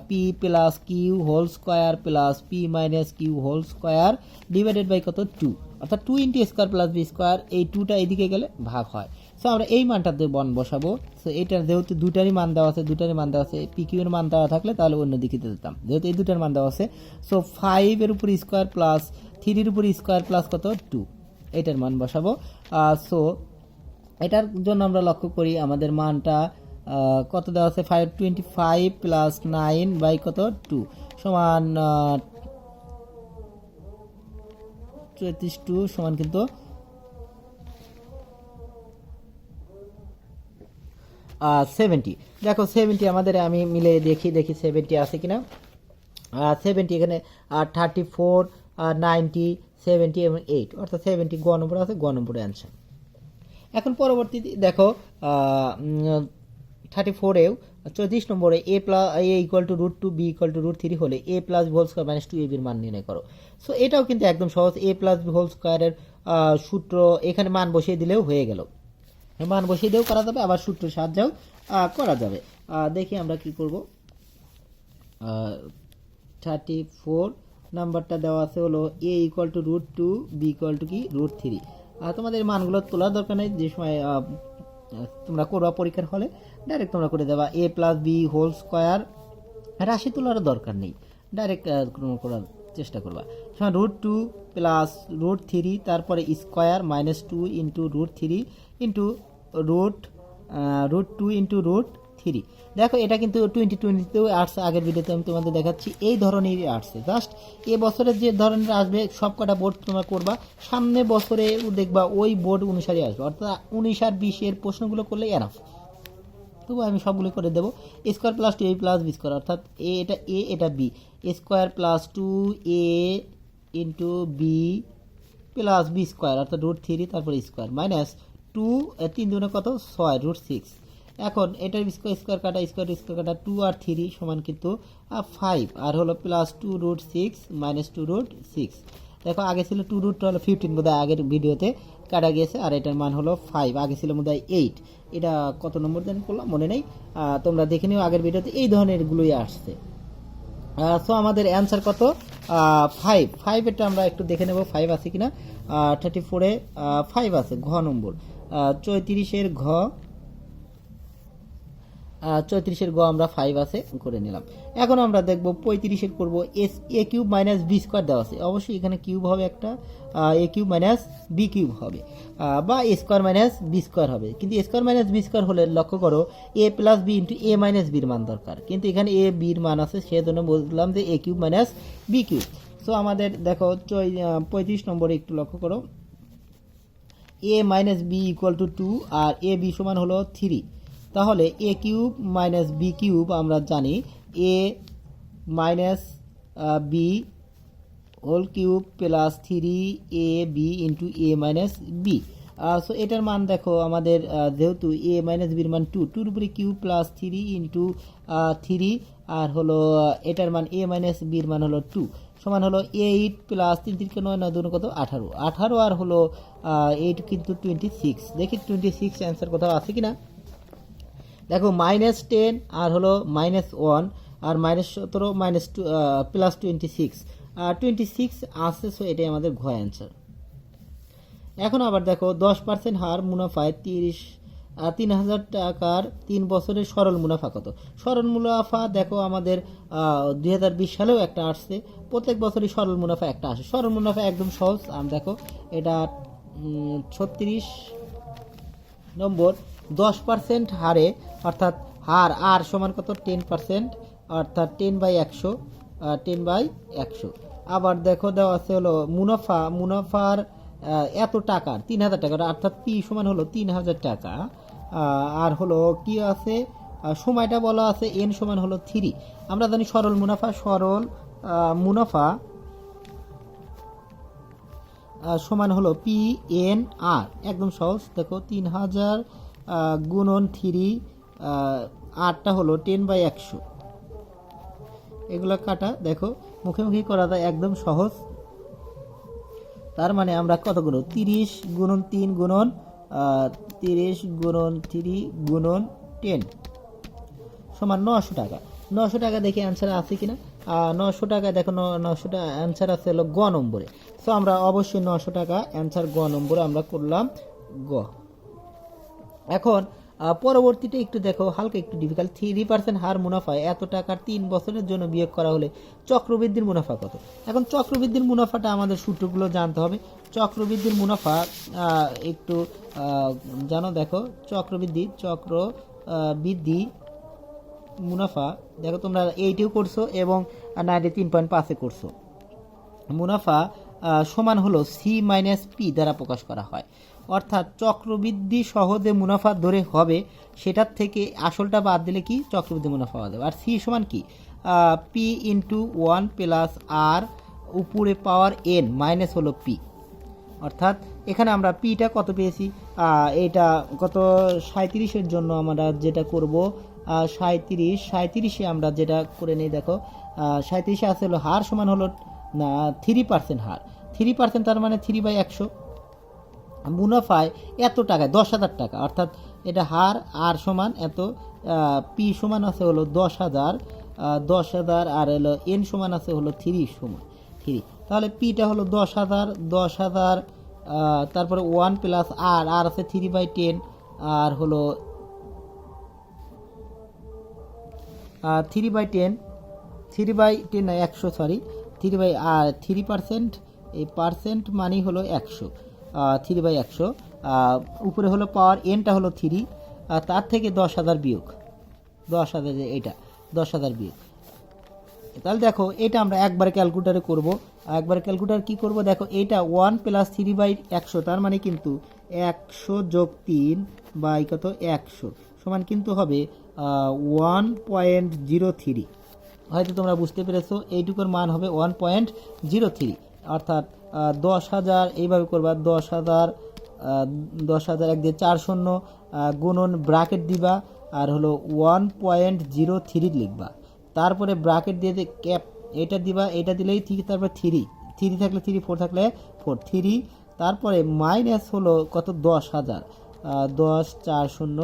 P plus Q whole square plus P minus Q whole square divided by কত 2, অর্থাৎ 2 into square plus B square, এই 2টা এইদিকে গেলে ভাগ হয়। সো আমরা এই মানটাতে বসাবো। সো এইটার যেহেতু দুটারই মান দেওয়া আছে, পি কিউ এর মান দেওয়া থাকলে তাহলে অন্য দিকে দিতাম, যেহেতু এই দুটার মান দেওয়া আছে। সো 5 এর উপর স্কোয়ার প্লাস 3 এর উপর স্কোয়ার প্লাস কত 2, এটার মান বসাবো। সো এটার জন্য আমরা লক্ষ্য করি আমাদের মানটা কত দেওয়া আছে, 525 প্লাস 9 বাই কত 2 সমান 34 সমান কিন্তু 70। দেখো 70 আমাদের, আমি মিলে দেখি 70 আছে কিনা। 70 এখানে 34 90 70 এবং 8, অর্থাৎ 70 গ নম্বর আছে, গ নম্বরে অ্যান্সার। এখন পরবর্তীতে দেখো 34এও 34 নম্বরে A equal to √2 B equal to √3 হলে A plus B whole square minus 2ab এর মান নির্ণয় করো। সো এটাও কিন্তু একদম সহজ, এ প্লাস বি হোল স্কোয়ারের সূত্র এখানে মান বসিয়ে দিলেও হয়ে গেল, মান বসিয়ে দিয়েও করা যাবে, আবার সূত্রের সাহায্যেও করা যাবে। দেখি আমরা কি করব। 34 নাম্বারটা দেওয়া আছে হলো A equal to √2 B equal to কি √3। তোমাদের মানগুলো তোলার দরকার নেই, যে সময় তোমরা করবা পরীক্ষার হলে ডাইরেক্ট তোমরা করে দেবা এ প্লাস বি হোল স্কোয়ার, রাশি তোলার দরকার নেই, ডাইরেক্ট করার চেষ্টা করবা। √2 প্লাস √3 তারপরে square minus 2 into √3 into √2 into √3। দেখো এটা কিন্তু 2020তেও আসছে, আগের ভিডিওতে আমি তোমাদের দেখাচ্ছি এই ধরনেরই আসছে। জাস্ট এ বছরের যে ধরনের আসবে সব কটা বোর্ড তোমরা করবা, সামনে বছরে দেখবা ওই বোর্ড অনুসারে আসবে, অর্থাৎ 19 আর 20 এর প্রশ্নগুলো করলে এনাফ। তবু আমি সবগুলো করে দেবো। A square plus 2a plus B square, অর্থাৎ এ এটা B, A square plus 2a into B plus B square অর্থাৎ √3 তারপরে স্কোয়ার মাইনাস 2 3 দুগুণে কত 6 √6। এখন এটার স্কোয়ার কাটা 2 আর 3 সমান কিন্তু 5 আর হলো প্লাস 2 √6 মাইনাস 2 √6। দেখো আগে ছিল 2 √2 হলো 15 বোধহয় আগের ভিডিওতে কাটা গিয়েছে, আর এটার মান হলো 5, আগে ছিল বোধহয় 8। এটা কত নম্বর দেন করলাম মনে নেই, তোমরা দেখে নিও, আগের ভিডিওতে এই ধরনের গুলোই আসছে। সো আমাদের অ্যান্সার কত 5 এটা আমরা একটু দেখে নেব 5 আছে কিনা। 34-এ 5 আছে, ঘ নম্বর। 34-এর ঘ আমরা 5 আছে করে নিলাম। এখন আমরা দেখব 35-এর করব এ কিউব মাইনাস বি স্কোয়ার দেওয়া আছে, অবশ্যই এখানে কিউব হবে একটা, এ কিউব মাইনাস বি কিউব হবে বা এ স্কোয়ার মাইনাস বি স্কোয়ার হবে, কিন্তু এ স্কোয়ার মাইনাস বি স্কোয়ার হলে লক্ষ্য করো এ plus B into A minus বির মান দরকার, কিন্তু এখানে এ বির মান আছে, সেজন্য বললাম যে A cube minus B cube. So আমাদের দেখো 35 নম্বরে একটু লক্ষ্য করো A minus B equal to 2 আর এ বি সমান হলো 3, তাহলে A cube minus B cube আমরা জানি A minus B whole cube plus 3ab into A minus B. So এটার মান দেখো আমাদের যেহেতু এ মাইনাস বির মান 2, 2 উপরে কিউব প্লাস 3 ইন্টু 3 আর হলো এটার মান এ মাইনাস বির মান হলো 2 সমান হলো 8 প্লাস 3 3 9 9 2 কত 18, 18 আর হলো 8 কিন্তু 26। দেখি 26 অ্যান্সার কোথাও আছে কিনা। দেখো -10 আর হলো -1 আর -17 -2 প্লাস 26, 26 আছে। সো এটাই আমাদের ঘ অ্যান্সার। এখন আবার দেখো 10% হার মুনাফায় 3,000 টাকার 3 বছরের সরল মুনাফা কত। সরল মুনাফা দেখো আমাদের 2020 সালেও একটা আসছে, প্রত্যেক বছরই সরল মুনাফা একটা আসে। সরল মুনাফা একদম সহজ, দেখো এটা 36 নম্বর 10% হারে, অর্থাৎ হার আর সমান কত 10%, অর্থাৎ 10/100, 10/100। আবার দেখো দেওয়া আছে হলো মুনাফার এত টাকার 3,000 টাকা, অর্থাৎ পি সমান হলো 3,000 টাকা। আর হলো কি আছে সময়টা বলা আছে এন সমান হলো 3। আমরা জানি সরল মুনাফা সমান হলো পি এন আর, একদম সহজ। দেখো 3,000 গুণন 3, আরটা হলো 10/100। এগুলো কাটা দেখো মুখে করা যায়, একদম সহজ। তার মানে আমরা কত গুণ 30 গুণন 3 গুণন 30 গুণন 3 গুণন 10 সমান 900 টাকা। 900 টাকা দেখি অ্যান্সার আছে কিনা। 900 টাকা দেখো 900 টাকা অ্যান্সার আছে হলো গ নম্বরে। সো আমরা অবশ্যই 900 টাকা অ্যান্সার গ নম্বরে আমরা করলাম গ। এখন পরবর্তীতে একটু দেখো হালকা একটু ডিফিকাল্ট। 3% হার মুনাফায় এত টাকার 3 বছরের জন্য বিয়োগ করা হলে চক্রবৃদ্ধির মুনাফা কত। এখন চক্রবৃদ্ধির মুনাফাটা আমাদের সূত্রগুলো জানতে হবে। চক্রবৃদ্ধির মুনাফা একটু জানো, দেখো চক্রবৃদ্ধি মুনাফা দেখো তোমরা 8এও করছো এবং 93.5-এ করছো। মুনাফা সমান হলো সি মাইনাস পি দ্বারা প্রকাশ করা হয়, অর্থাৎ চক্রবৃদ্ধি সহজে মুনাফা ধরে হবে, সেটার থেকে আসলটা বাদ দিলে কি চক্রবৃদ্ধি মুনাফা পাওয়া যাবে। আর সি সমান কি পি ইন্টু 1 প্লাস আর উপরে পাওয়ার এন মাইনাস হলো পি, অর্থাৎ এখানে আমরা পিটা কত পেয়েছি, এটা কত 37-এর জন্য আমরা যেটা করব 37-এ আমরা যেটা করে নিই। দেখো 37-এ আছে হলো হার সমান হলো না 3% হার, 3% তার মানে 3/100। মুনাফায় এত টাকায় 10,000 টাকা, অর্থাৎ এটা হার আর সমান এত, পি সমান আছে হলো 10,000 আর হলো এন সমান আছে হলো 3, তাহলে পিটা হলো 10,000 তারপরে 1 প্লাস আর আছে 3/10 আর হলো 3/10 না 100, সরি 3% এই পার্সেন্ট মানি হলো 100, 3/100 উপরে হলো পাওয়ার এনটা হলো 3, তার থেকে 10,000 বিয়োগ 10,000, এটা 10,000 বিয়োগ। তাহলে দেখো এটা আমরা একবার ক্যালকুলেটারে করব। একবার ক্যালকুলেটার কি করব, দেখো এটা 1 প্লাস 3/100, তার মানে কিন্তু 100 যোগ 3 বাই কত 100 সমান কিন্তু হবে 1.03। হয়তো তোমরা বুঝতে পেরেছো, এইটুকুর মান হবে 1.03, অর্থাৎ 10,000 এইভাবে করবা 10,000 1 দিয়ে 4 শূন্য গুণন ব্র্যাকেট দিবা আর হলো 1.03 লিখবা, তারপরে ব্র্যাকেট দিয়ে ক্যাপ এটা দিবা, এটা দিলেই ঠিক, তারপরে 3 থাকলে 3, 4 থাকলে 4, 3, তারপরে মাইনাস হলো কত 10,000, 10 4 শূন্য,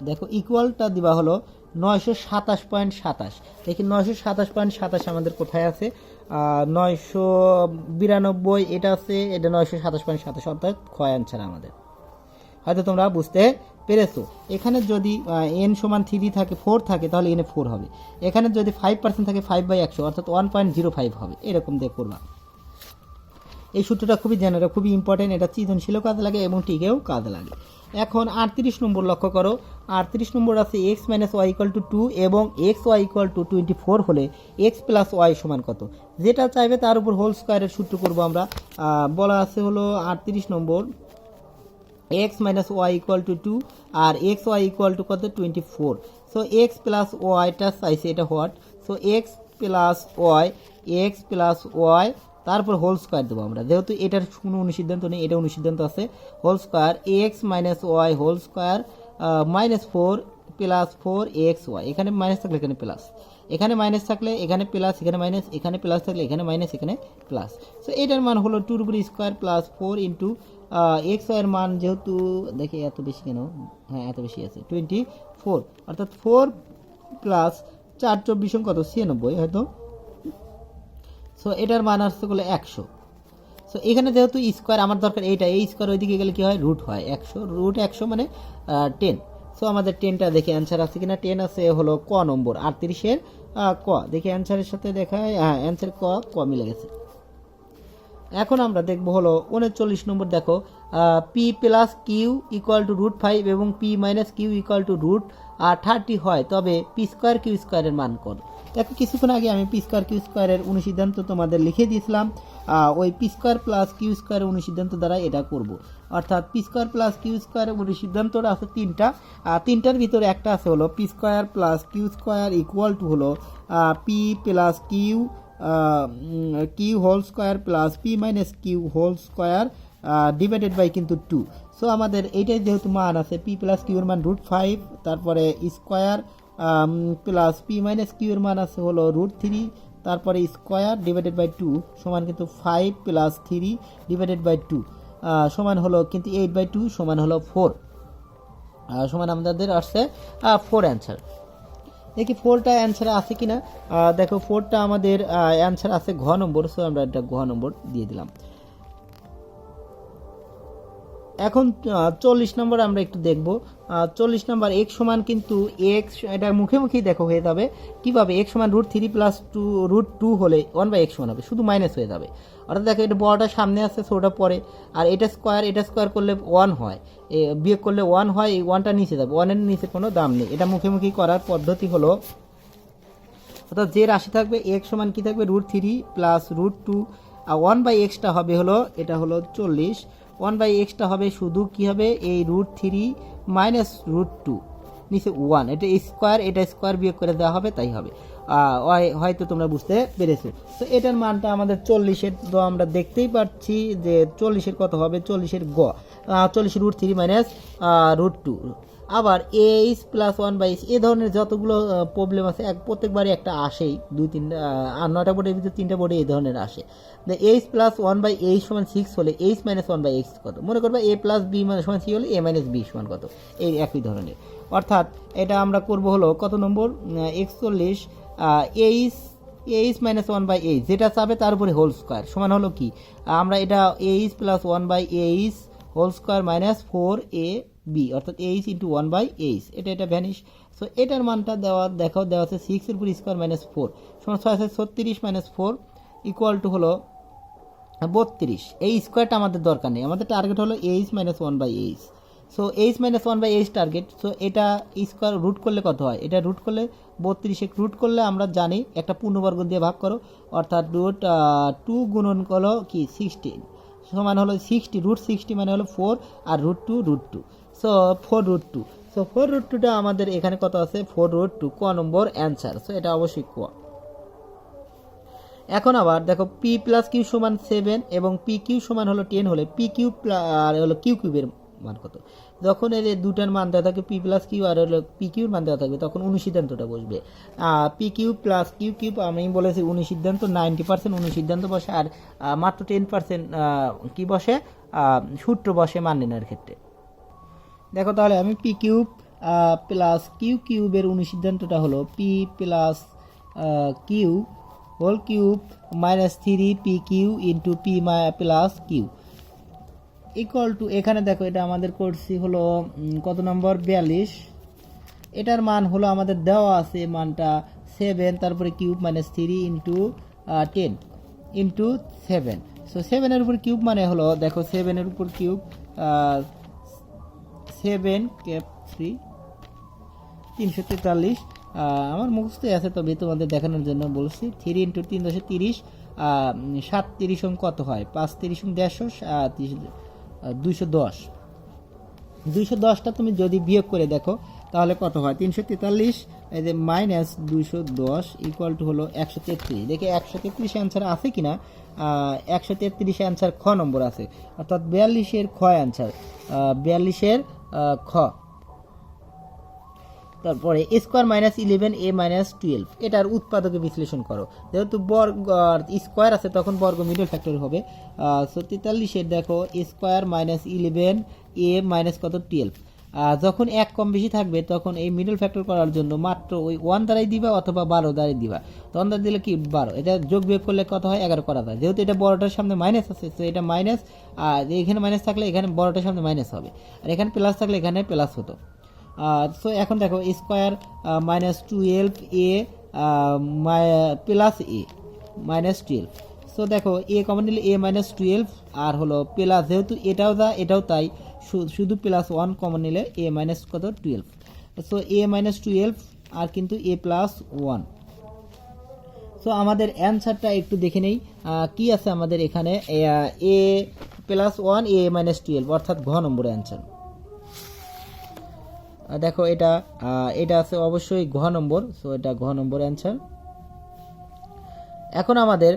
দেখো ইকুয়ালটা দিবা হলো 927.27। দেখি 927.27 আমাদের কোথায় আছে, 992 এটা আছে, এটা 927.27, অর্থাৎ ক্ষয় অ্যান্সার আমাদের। হয়তো তোমরা বুঝতে পেরেছো। এখানে যদি এন সমান 3 থাকে 4 থাকে তাহলে এনে 4 হবে, এখানে যদি 5% থাকে 5/100 অর্থাৎ 1.05 হবে, এরকম দিয়ে করবা। এই সূত্রটা খুবই জেনারেল, খুবই ইম্পর্টেন্ট, এটা সৃজনশীলও কাজে লাগে এবং টিকেও কাজে লাগে। এখন 38 নম্বর লক্ষ্য করো। 38 নম্বর আছে x minus Y equal to 2 এবং এক্স ওয়াই ইকুয়াল টু 24 হলে এক্স প্লাস ওয়াই সমান কত। যেটা চাইবে তার উপর হোল স্কোয়ারের সূত্র করব আমরা। বলা আছে হলো 38 নম্বর X minus Y equal to 2 আর এক্স ওয়াই ইকুয়াল টু কত 24। সো এক্স প্লাস ওয়াইটা চাইছে এটা what, so x plus Y তারপর হোল স্কোয়ার দেবো আমরা, যেহেতু এটার কোনো অনুসিদ্ধান্ত নেই, এটা অনুসিদ্ধান্ত আছে। Whole square x minus y whole square -4 plus 4 x y, এখানে মাইনাস থাকলে এখানে প্লাস, এখানে মাইনাস থাকলে এখানে প্লাস, এখানে মাইনাস, এখানে প্লাস থাকলে এখানে মাইনাস, এখানে প্লাস। সো এটার মান হলো 2 উপর স্কোয়ার প্লাস 4 ইন্টু এক্স ওয়াইয়ের মান যেহেতু দেখি এত বেশি কেন, হ্যাঁ এত বেশি আছে 24, অর্থাৎ 4 প্লাস 4 24 কত 96 হয়তো। সো এটার মান আসতে গেলে 100। সো এখানে যেহেতু স্কোয়ার আমার দরকার এইটা, এই স্কোয়ার ওইদিকে গেলে কি হয় রুট হয় 100, রুট 100 মানে 10। সো আমাদের 10টা দেখি অ্যান্সার আছে কিনা, 10 আছে হলো ক নম্বর 38-এর ক, দেখি অ্যান্সারের সাথে দেখায়, হ্যাঁ অ্যান্সার ক মিলে গেছে। এখন আমরা দেখবো হলো 39 নম্বর, দেখো p plus q equal to √5 এবং p minus q equal to √30 হয়, তবে পি স্কোয়ার কিউ স্কোয়ারের মান কত। দেখো কিছুক্ষণ আগে আমি পি স্কোয়ার কিউ স্কোয়ারের অনুসিদ্ধান্ত তোমাদের লিখে দিয়েছিলাম, ওই পি স্কোয়ার প্লাস কিউ স্কোয়ারের অনুসিদ্ধান্ত দ্বারা এটা করব। অর্থাৎ পি স্কোয়ার প্লাস কিউ স্কোয়ারের অনুসিদ্ধান্তটা আছে তিনটার ভিতরে একটা আছে হলো P square plus Q square equal to হলো P plus Q whole square plus P minus Q whole square divided by কিন্তু 2। সো আমাদের এইটাই যেহেতু মান আছে পি প্লাস কিউ এর মান √5, তারপরে square plus P minus q এর মান আছে হলো √3, তারপরে স্কোয়ার ডিভাইডেড বাই 2 সমান কিন্তু 5 প্লাস 3 ডিভাইডেড বাই 2 সমান হলো কিন্তু 8/2 সমান হলো 4, সমান আমাদের আসছে 4 অ্যান্সার। দেখি 4টা অ্যান্সার আছে কিনা, দেখো 4টা আমাদের অ্যান্সার আছে ঘ নম্বর। সো আমরা এটা ঘ নম্বর দিয়ে দিলাম। এখন 40 নম্বর আমরা একটু দেখব। 40 নম্বর x সমান কিন্তু x, এটা মুখে দেখো হয়ে যাবে কিভাবে, x সমান √3 প্লাস √2 হলে 1/x সমান হবে, শুধু মাইনাস হয়ে যাবে। অর্থাৎ দেখো এটা বড়টা সামনে আসছে ছোটটা পরে, আর এটা স্কোয়ার করলে 1 হয়, বিয়োগ করলে 1 হয়, এই 1টা নিচে যাবে, 1-এর নিচে কোনো দাম নেই। এটা মুখে করার পদ্ধতি হলো, অর্থাৎ যে রাশি থাকবে x সমান কি থাকবে √3 প্লাস √2, আর 1/xটা হবে হলো এটা হলো 40, 1/xটা হবে শুধু কি হবে এই √3 মাইনাস √2 নিচে 1, এটা স্কোয়ার বিয়োগ করে দেওয়া হবে, তাই হবে। হয়তো তোমরা বুঝতে পেরেছো। তো এটার মানটা আমাদের 40-এর, তো আমরা দেখতেই পাচ্ছি যে 40-এর কত হবে, 40-এর 40 √3 মাইনাস √2। আবার এইচ প্লাস 1/h, এ ধরনের যতগুলো প্রবলেম আছে প্রত্যেকবারই একটা আসেই, 9টা বোর্ডের ভিতরে 3টা বোর্ডে এই ধরনের আসে। এইচ প্লাস 1/h সমান 6 হলে এইচ মাইনাস 1/x কত, মনে করবে এ প্লাস বি সমান সি হলে এ মাইনাস বি সমান কত, এই একই ধরনের। অর্থাৎ এটা আমরা করব হলো কত নম্বর 41, এইচ মাইনাস 1/h যেটা চাবে তার উপরে হোল স্কোয়ার সমান হলো কি, আমরা এটা h plus 1/h whole square minus 4ab, অর্থাৎ এইচ ইন্টু 1/h, এটা ভ্যানিশ। সো এটার মানটা দেওয়া আছে 6 এর উপর স্কোয়ার মাইনাস 4 সমান 636 মাইনাস 4 ইকুয়াল টু হলো 32। এই স্কোয়ারটা আমাদের দরকার নেই, আমাদের টার্গেট হলো H minus 1/h। So H minus 1/h target. So এটা স্কোয়ার রুট করলে কত হয়, এটা রুট করলে 32, রুট করলে আমরা জানি একটা পূর্ণবর্গ দিয়ে ভাগ করো, অর্থাৎ √2 গুণন করলো কি 16 সমান হলো 60, √60 মানে হলো 4 আর √2, সো 4√2। সো 4√2টা আমাদের এখানে কত আছে 4√2, ক নম্বর অ্যান্সার। সো এটা অবশ্যই ক। এখন আবার দেখো পি প্লাস কিউ সমান 7 এবং পি কিউ সমান হলো 10 হলে পি কিউ আর হলো কিউ কিউবের মান কত। যখন এর দুটার মান দেওয়া থাকে পি প্লাস কিউ আর হলো পি কিউর মান দেওয়া থাকবে, তখন অনুসিদ্ধান্তটা বসবে p q plus q cube. আমি বলেছি অনুসিদ্ধান্ত 90% অনুসিদ্ধান্ত বসে, আর মাত্র 10% কি বসে সূত্র বসে মান নির্ণয়ের ক্ষেত্রে। দেখো তাহলে আমি পি কিউব প্লাস কিউ কিউবের অনুসিদ্ধান্তটা হলো P plus Q whole cube minus 3 p q into p plus q equal to, এখানে দেখো এটা আমাদের করছি হলো কত নম্বর 42। এটার মান হলো আমাদের দেওয়া আছে মানটা 7, তারপরে cube minus 3 into 10 into 7। So 7-এর উপর কিউব মানে হলো দেখো 7-এর উপর কিউব 7 ক্যাপ 3 343, আমার মুখস্থ আছে তবে তোমাদের দেখানোর জন্য বলছি। 3 ইন্টু 3 = 30, 7 30 কত হয় 5 30 150 210। 210টা তুমি যদি বিয়োগ করে দেখো তাহলে কত হয়, 343 এই যে মাইনাস 210 ইকুয়াল টু হলো 133। দেখে 133 অ্যান্সার আছে কিনা, 133 অ্যান্সার খ নম্বর আছে, অর্থাৎ 42-এর খ অ্যান্সার, 42-এর খ। তারপরে স্কোয়ার মাইনাস 11 a মাইনাস 12, এটার উৎপাদকে বিশ্লেষণ করো। যেহেতু বর্গ স্কোয়ার আছে তখন বর্গ মিডল ফ্যাক্টর হবে। 43-এর দেখো স্কোয়ার মাইনাস 11 a মাইনাস কত 12, যখন এক কম বেশি থাকবে তখন এই মিডল ফ্যাক্টর করার জন্য মাত্র ওই 1 দ্বারাই দিবা অথবা 12 দ্বারাই দিবা। তো 1 দ্বারা দিলে কি 12, এটা যোগ বিয়োগ করলে কত হয় 11 করা যায়। যেহেতু এটা বড়টার সামনে মাইনাস আছে তো এটা মাইনাস, এখানে মাইনাস থাকলে এখানে বড়টার সামনে মাইনাস হবে, আর এখানে প্লাস থাকলে এখানে প্লাস হতো। সো এখন দেখো square minus 12 a plus a minus 12। So দেখো এ কমন নিলে a মাইনাস 12 আর হলো প্লাস, যেহেতু এটাও যা এটাও তাই, শুধু প্লাস 1 কমন নিলে a মাইনাস কত 12। সো a মাইনাস 12 আর কিন্তু a প্লাস 1। সো আমাদের অ্যান্সারটা একটু দেখে নেই কি আছে আমাদের এখানে, a প্লাস 1 a মাইনাস 12 অর্থাৎ ঘ নম্বর অ্যান্সার। দেখো এটা আছে অবশ্যই ঘ নম্বর, সো এটা ঘ নম্বর অ্যান্সার। এখন আমাদের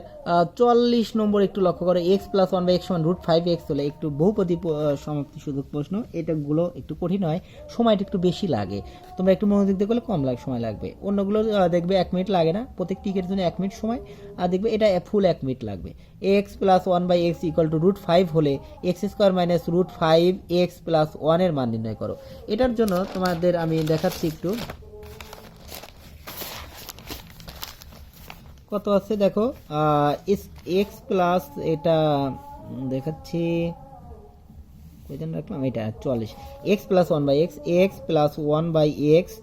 44 নম্বর একটু লক্ষ্য করে, x প্লাস 1 বাই x সমান রুট 5x হলে একটু বহুপদী সমাপ্তি সুযোগ প্রশ্ন। এটাগুলো একটু কঠিন হয়, সময়টা একটু বেশি লাগে, তোমরা একটু মনোযোগ দিয়ে করলে কম সময় লাগবে। অন্যগুলো দেখবে 1 মিনিট লাগে না, প্রত্যেক টিকের জন্য 1 মিনিট সময়, আর দেখবে এটা ফুল 1 মিনিট লাগবে। x plus 1 by x equal to root 5 হলে x স্কোয়ার মাইনাস রুট 5x প্লাস 1 এর মান নির্ণয় করো। এটার জন্য তোমাদের আমি দেখাচ্ছি একটু কত আছে দেখো, এক্স প্লাস এটা দেখাচ্ছি রাখলাম, এটা 44 x plus 1 by x, x plus 1 by x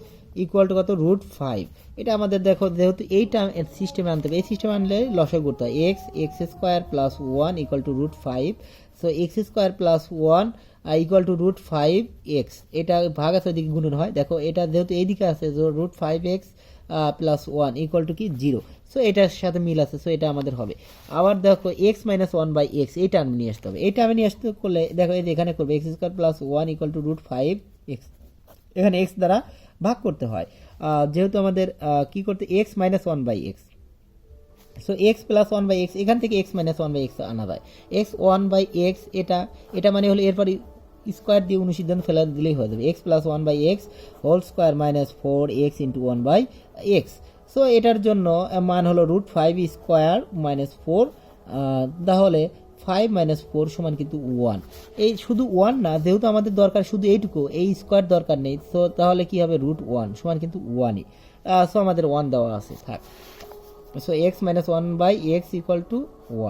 equal to কত রুট 5। এটা আমাদের দেখো যেহেতু এইটা সিস্টেমে আনতে হবে, এই সিস্টেমে আনলে লসাগু করতে হয়, x square plus 1 equal to root 5। So x square plus 1 equal to root 5x, এটা ভাগ আছে ওইদিকে গুণন হয়। দেখো এটা যেহেতু এইদিকে আছে root 5x plus 1 equal to কি 0, সো এটার সাথে মিল আছে, সো এটা আমাদের হবে। আবার দেখো এক্স মাইনাস 1 বাই এক্স, এইটা আমি নিয়ে আসতে হবে, এইটা আমি নিয়ে আসতে করলে দেখো এই যে এখানে করবে x square plus 1 equal to root 5x, এখানে এক্স দ্বারা ভাগ করতে হয়, যেহেতু আমাদের কি করতে x minus 1 by x. So x plus 1 by x, এখান থেকে এক্স মাইনাস 1 বাই এক্স আনা যায়, এক্স 1 বাই এক্স, এটা মানে হলো এরপর স্কোয়ার দিয়ে অনুসিদ্ধান্ত ফেলা দিলেই হয়ে যাবে, x plus 1 by x whole square minus 4x into 1 by x. So এটার জন্য মান হলো রুট 5 স্কোয়ার মাইনাস 4, তাহলে 5 মাইনাস 4 সমান কিন্তু 1। এই শুধু 1 না, যেহেতু আমাদের দরকার শুধু এইটুকু, এই স্কোয়ার দরকার নেই, সো তাহলে কি হবে রুট 1 সমান কিন্তু 1ই। সো আমাদের 1 দেওয়া আছে, থাক। So x minus 1 by x equal to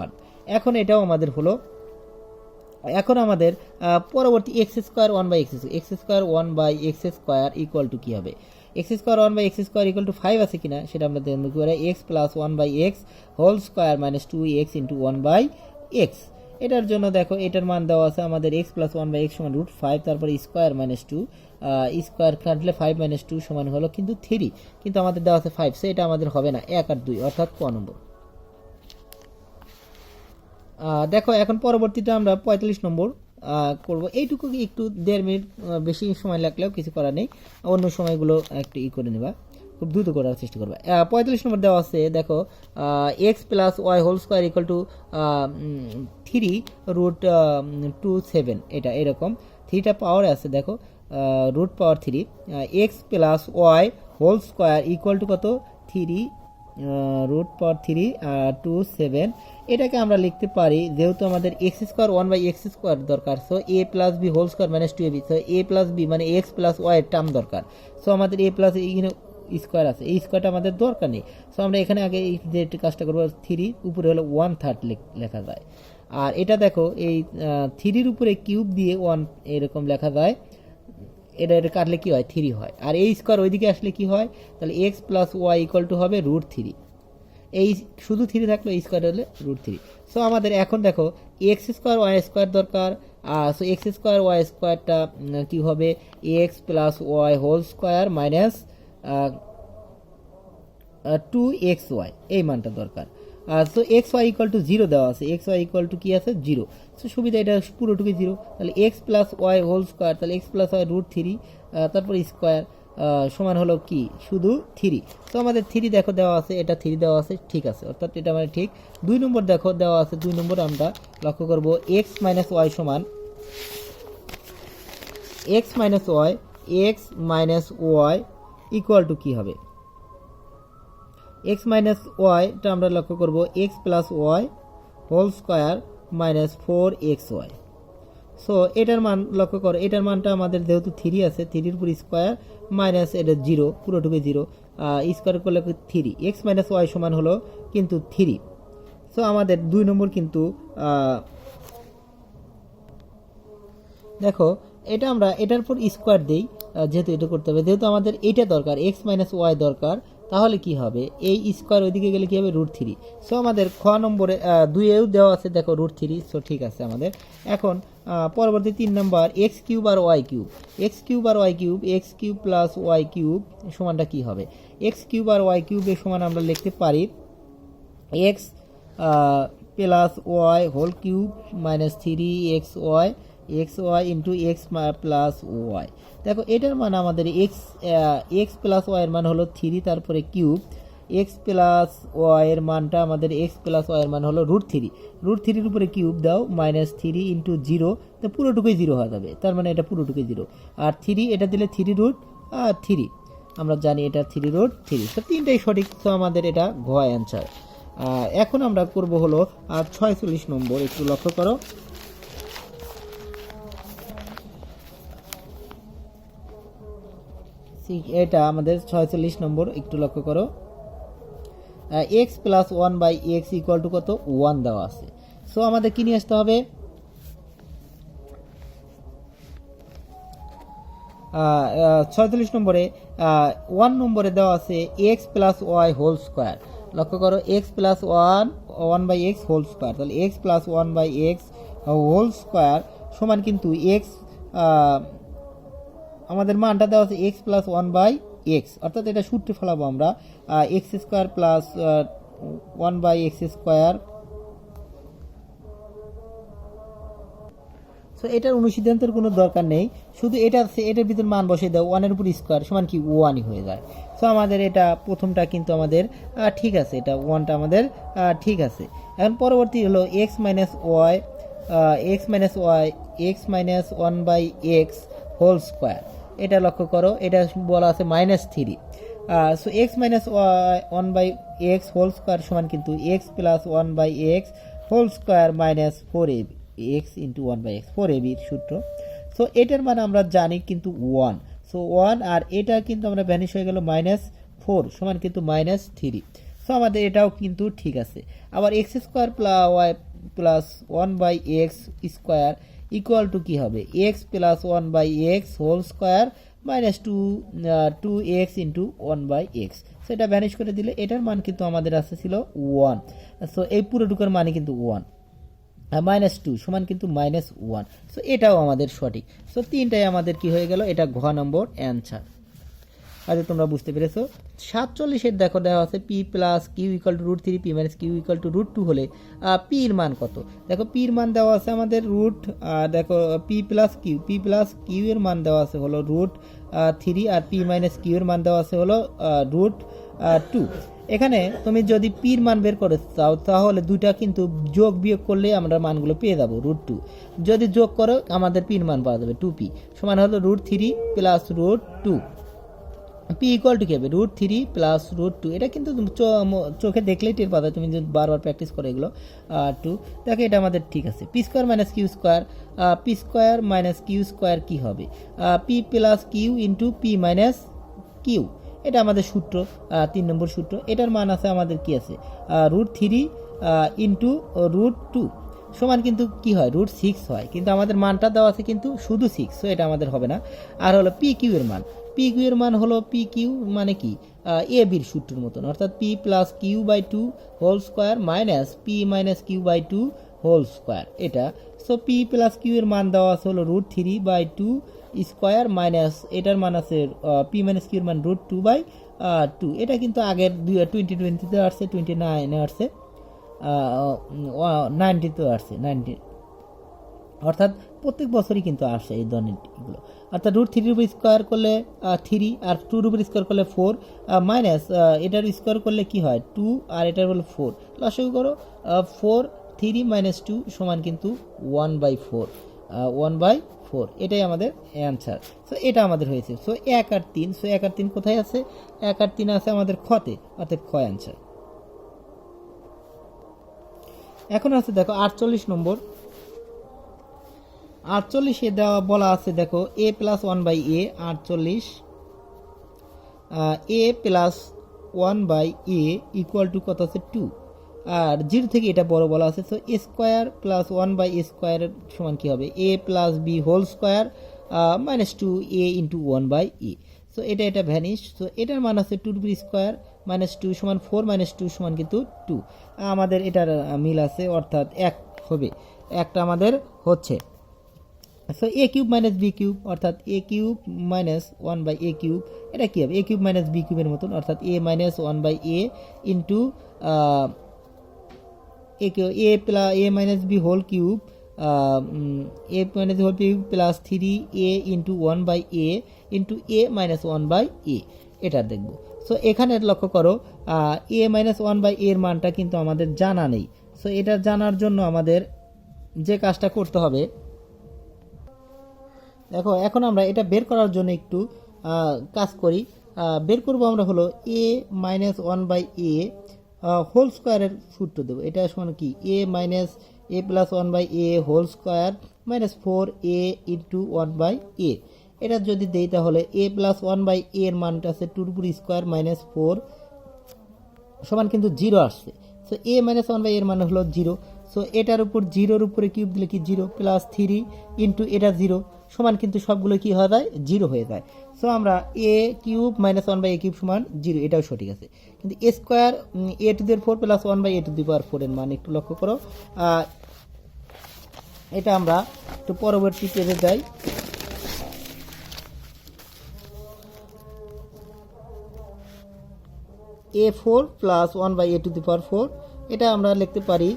1। এখন এটাও আমাদের হলো। এখন আমাদের পরবর্তী x square 1 by x square 1 by x square equal to কী হবে, x square 1 by x square equal to 5 আছে কিনা সেটা আমরা দেখব কি করে, x plus 1 by x whole square minus 2x into 1 by x. এটার জন্য দেখো এটার মান দেওয়া আছে আমাদের এক্স প্লাস 1 বাই এক্স সমান রুট 5, তারপরে স্কোয়ার মাইনাস 2, স্কোয়ার কাটলে 5 মাইনাস 2 সমান হলো কিন্তু 3, কিন্তু আমাদের দেওয়া আছে 5, সো এটা আমাদের হবে না, 1 আর 2 অর্থাৎ ক নম্বর। দেখো এখন পরবর্তীটা আমরা 45 নম্বর করব, এইটুকু একটু 1.5 মিনিট বেশি সময় লাগলেও কিছু করার নেই, অন্য সময়গুলো একটু করে নেবা, খুব দ্রুত করার চেষ্টা করবে। 45 নম্বর দেওয়া আছে দেখো, x plus Y whole square equal to 3 root 27, এটা এরকম 3টা পাওয়ার আছে দেখো, root power 3, x plus Y whole square equal to কত 3 রুট পাওয়ার 3 27। এটাকে আমরা লিখতে পারি, যেহেতু আমাদের x square 1 by x square দরকার, so a plus B whole square minus 2ab, so a plus b মানে এক্স প্লাস ওয়াই এর টার্ম দরকার, সো আমাদের এ প্লাস এখানে স্কোয়ার আছে, এই স্কোয়ারটা আমাদের দরকার নেই, সো আমরা এখানে আগে এই যে কাজটা করবো 3 উপরে হলো 1/3 লেখা যায়। আর এটা দেখো এই 3-র উপরে কিউব দিয়ে 1 এরকম লেখা যায়, এটা কাটলে কি হয় 3 হয়, আর এই স্কোয়ার ওইদিকে আসলে কি হয়, তাহলে x plus y equal to হবে রুট 3, এই শুধু 3 থাকলো, এই স্কোয়ার হলে রুট 3। সো আমাদের এখন দেখো এক্স স্কোয়ার ওয়াই স্কোয়ার দরকার, সো এক্স স্কোয়ার ওয়াই স্কোয়ারটা কী হবে, x plus Y whole square minus 2xy, এই মানটা দরকার। So x Y equal to zero দেওয়া আছে, এক্স ওয়াই ইকুয়াল টু কি আছে জিরো। সো সুবিধা এটা পুরোটুকুই জিরো, তাহলে x plus Y whole square, তাহলে x plus y root three তারপর স্কোয়ার সমান হলো কি শুধু থ্রি। তো আমাদের থ্রি দেখো দেওয়া আছে, এটা থ্রি দেওয়া আছে, ঠিক আছে, অর্থাৎ এটা মানে ঠিক। 2 নম্বর দেখো দেওয়া আছে, 2 নম্বর আমরা লক্ষ্য করব এক্স মাইনাস ওয়াই সমান x minus Y equal to কী হবে, এক্স মাইনাস ওয়াইটা আমরা লক্ষ্য করব x plus Y whole square minus 4xy। So এটার মান লক্ষ্য করো, এটার মানটা আমাদের যেহেতু থ্রি আছে, থ্রির উপর স্কোয়ার মাইনাস এটা জিরো, পুরোটুকু জিরো, স্কোয়ার করলে থ্রি, এক্স মাইনাস ওয়াই সমান হলো কিন্তু থ্রি। সো আমাদের 2 নম্বর কিন্তু দেখো এটা আমরা এটার উপর স্কোয়ার দিই, যেহেতু এটা করতে হবে, যেহেতু আমাদের এইটা দরকার, এক্স মাইনাস ওয়াই দরকার, তাহলে কি হবে এই স্কোয়ার ওইদিকে গেলে কি হবে রুট থ্রি। সো আমাদের খ নম্বরে 2এও দেওয়া আছে দেখো রুট থ্রি। সো ঠিক আছে আমাদের এখন পরবর্তী 3 নম্বর এক্স কিউব আর ওয়াই কিউব, এক্স কিউব আর y cube, x cube plus y cube সমানটা কি হবে, এক্স কিউব আর ওয়াই কিউবের সমান আমরা লিখতে পারি x plus Y whole cube minus 3xy into x plus y. দেখো এটার মান আমাদের এক্স প্লাস ওয়াই এর মান হলো থ্রি, তারপরে কিউব এক্স প্লাস ওয়াই এর মানটা আমাদের এক্স প্লাস ওয়াই এর মান হলো রুট থ্রি, রুট থ্রির উপরে কিউব দাও মাইনাস 3 ইন্টু জিরো, তো পুরোটুকুই জিরো হয়ে যাবে, তার মানে এটা পুরোটুকুই জিরো। আর থ্রি এটা দিলে থ্রি রুট থ্রি, আমরা জানি এটা থ্রি রুট থ্রি। তো তিনটাই সঠিক, তো আমাদের এটা ঘ অ্যান্সার। এখন আমরা করব হলো 46 নম্বর, একটু লক্ষ্য করো, এটা আমাদের 46 নম্বর, একটু লক্ষ্য করো, x plus one by x equal to কত 1 দেওয়া আছে। সো আমাদের কি নিয়ে আসতে হবে, 46 নম্বরে 1 নম্বরে দেওয়া আছে x plus Y whole square, লক্ষ্য করো x plus one by x whole square, তাহলে x plus one by x whole square সমান কিন্তু এক্স, আমাদের মানটা দেওয়া আছে x plus one by x, অর্থাৎ এটা সূত্রে ফেলাবো আমরা x square plus one by x square. So এটার অনুসিদ্ধান্তের কোনো দরকার নেই, শুধু এটার ভিতর মান বসিয়ে দাও, ওয়ানের উপর স্কোয়ার সমান কি ওয়ানই হয়ে যায়। সো আমাদের এটা প্রথমটা কিন্তু আমাদের ঠিক আছে, এটা ওয়ানটা আমাদের ঠিক আছে। এখন পরবর্তী হলো x minus one by x whole square, এটা লক্ষ্য করো, এটা বলা আছে minus three. So x minus one by x whole square সমান কিন্তু x plus one by x whole square minus 4ab x into one by x, 4ab সূত্র। সো এটার মানে আমরা জানি কিন্তু ওয়ান, সো ওয়ান আর এটা কিন্তু আমরা ভ্যানিশ হয়ে গেল মাইনাস 4 সমান কিন্তু মাইনাস থ্রি। সো আমাদের এটাও কিন্তু ঠিক আছে। আবার x square y plus one by x square equal to কী হবে x plus one by x whole square minus two x into one by x. সেটা ভ্যানিশ করে দিলে এটার মান কিন্তু আমাদের আসছে ছিল ওয়ান। সো এই পুরোটুকুর মানে কিন্তু ওয়ান, মাইনাস টু সমান কিন্তু মাইনাস ওয়ান। সো এটাও আমাদের সঠিক। সো তিনটাই আমাদের কি হয়ে গেল, এটা ঘ নম্বর অ্যান্সার। আচ্ছা তোমরা বুঝতে পেরেছো। 47-এর দেখো দেওয়া আছে p plus q equal to root three, p minus q equal to root two হলে পির মান কত। দেখো পির মান দেওয়া আছে আমাদের রুট, দেখো পি প্লাস কিউ এর মান দেওয়া আছে হলো রুট থ্রি, আর পি মাইনাস কিউ এর মান দেওয়া আছে হলো রুট টু। এখানে তুমি যদি পির মান বের করে চাও তাহলে দুইটা কিন্তু যোগ বিয়োগ করলে আমরা মানগুলো পেয়ে যাবো রুট টু। যদি যোগ করো আমাদের পির মান পাওয়া যাবে 2p সমান হলো root three plus root two. P equal to কি হবে root three plus root two. এটা কিন্তু চোখে দেখলেই টের পাবে, তুমি যদি বারবার প্র্যাকটিস করো এগুলো। টু দেখো এটা আমাদের ঠিক আছে। P square minus q square, p square minus q square কী হবে p plus q into p minus q, এটা আমাদের সূত্র 3 নম্বর সূত্র। এটার মান আছে আমাদের কি আছে root three into root two সমান কিন্তু কি হয় রুট সিক্স হয়, কিন্তু আমাদের মানটা দেওয়া আছে কিন্তু শুধু 6, সো এটা আমাদের হবে না। আর হলো পি কিউ এর মান, পি কিউ এর মান হলো পি কিউ মানে কি এ বির সূত্রের মতন, অর্থাৎ p plus q by two whole square minus p minus q by two whole square এটা। সো পি প্লাস কিউ এর মান দেওয়া আছে হলো root three by two square minus এটার মান আছে পি মাইনাস কিউ এর মান রুট টু বাই টু। এটা কিন্তু আগের 2020-তে আসছে, 29-এ আসছে। 90 তো আসছে 90, অর্থাৎ প্রত্যেক বছরই কিন্তু আসে এই ধরনের এগুলো। অর্থাৎ √3 উপর স্কোয়ার করলে 3, আর 2 উপর স্কোয়ার করলে 4, মাইনাস এটার স্কোয়ার করলে কি হয় 2, আর এটার বলে 4, লসাগু করো 4, 3 - 2 সমান কিন্তু 1/4, 1/4, এটাই আমাদের অ্যান্সার। সো এটা আমাদের হয়েছে। সো 1 আর 3, সো 1 আর 3 কোথায় আছে? 1 আর 3 আছে আমাদের খতে, অর্থাৎ খ অ্যান্সার। এখন আছে দেখো 48 নম্বর। 48 দেওয়া বলা আছে দেখো a + 1/a, 48 a + 1/a equal to কত আছে 2, আর 0 থেকে এটা বড় বলা আছে। সো a স্কোয়ার + 1/a স্কোয়ারের সমান কি হবে? a + b whole square -2a × 1/a। So এটা ভ্যানিশ। সো এটার মান আছে 2 স্কোয়ার -2 সমান 4, -2 সমান কিন্তু 2। আমাদের এটার মিল আছে, অর্থাৎ 1 হবে, একটা আমাদের হচ্ছে। So a cube - b cube, অর্থাৎ a কিউব - 1/a কিউব, এটা কি হবে? a কিউব - b কিউবের মতন, অর্থাৎ a - 1/a into a - b whole cube, a - b whole cube plus 3a × 1/a into a - 1/a, এটা দেখব। সো এখানে লক্ষ্য করো a - 1/a এর মানটা কিন্তু আমাদের জানা নেই। সো এটা জানার জন্য আমাদের যে কাজটা করতে হবে, দেখো এখন আমরা এটা বের করার জন্য একটু কাজ করি। বের করব আমরা হলো a - 1/a হোল স্কোয়ারের সূত্র দেবো। এটা সমান কি? a + 1/a whole square -4a × 1/a। এটা যদি দেই তাহলে a + 1/a এর মানটা আছে 2 স্কোয়ার -4 সমান কিন্তু 0 আসছে। সো a - 1/a এর মান হলো 0। সো এটার উপর 0-র উপরে কিউব দিলে কি 0 প্লাস 3 ইন্টু এটা 0 সমান কিন্তু সবগুলো কি হয়ে যায়? 0 হয়ে যায়। সো আমরা a কিউব - 1/a কিউব সমান 0, এটাও সঠিক আছে। কিন্তু a square a⁴ plus 1/a⁴ এর মান একটু লক্ষ্য করো। এটা আমরা একটু পরবর্তী পেজে যাই। a4 প্লাস 1/a⁴, এটা আমরা লিখতে পারি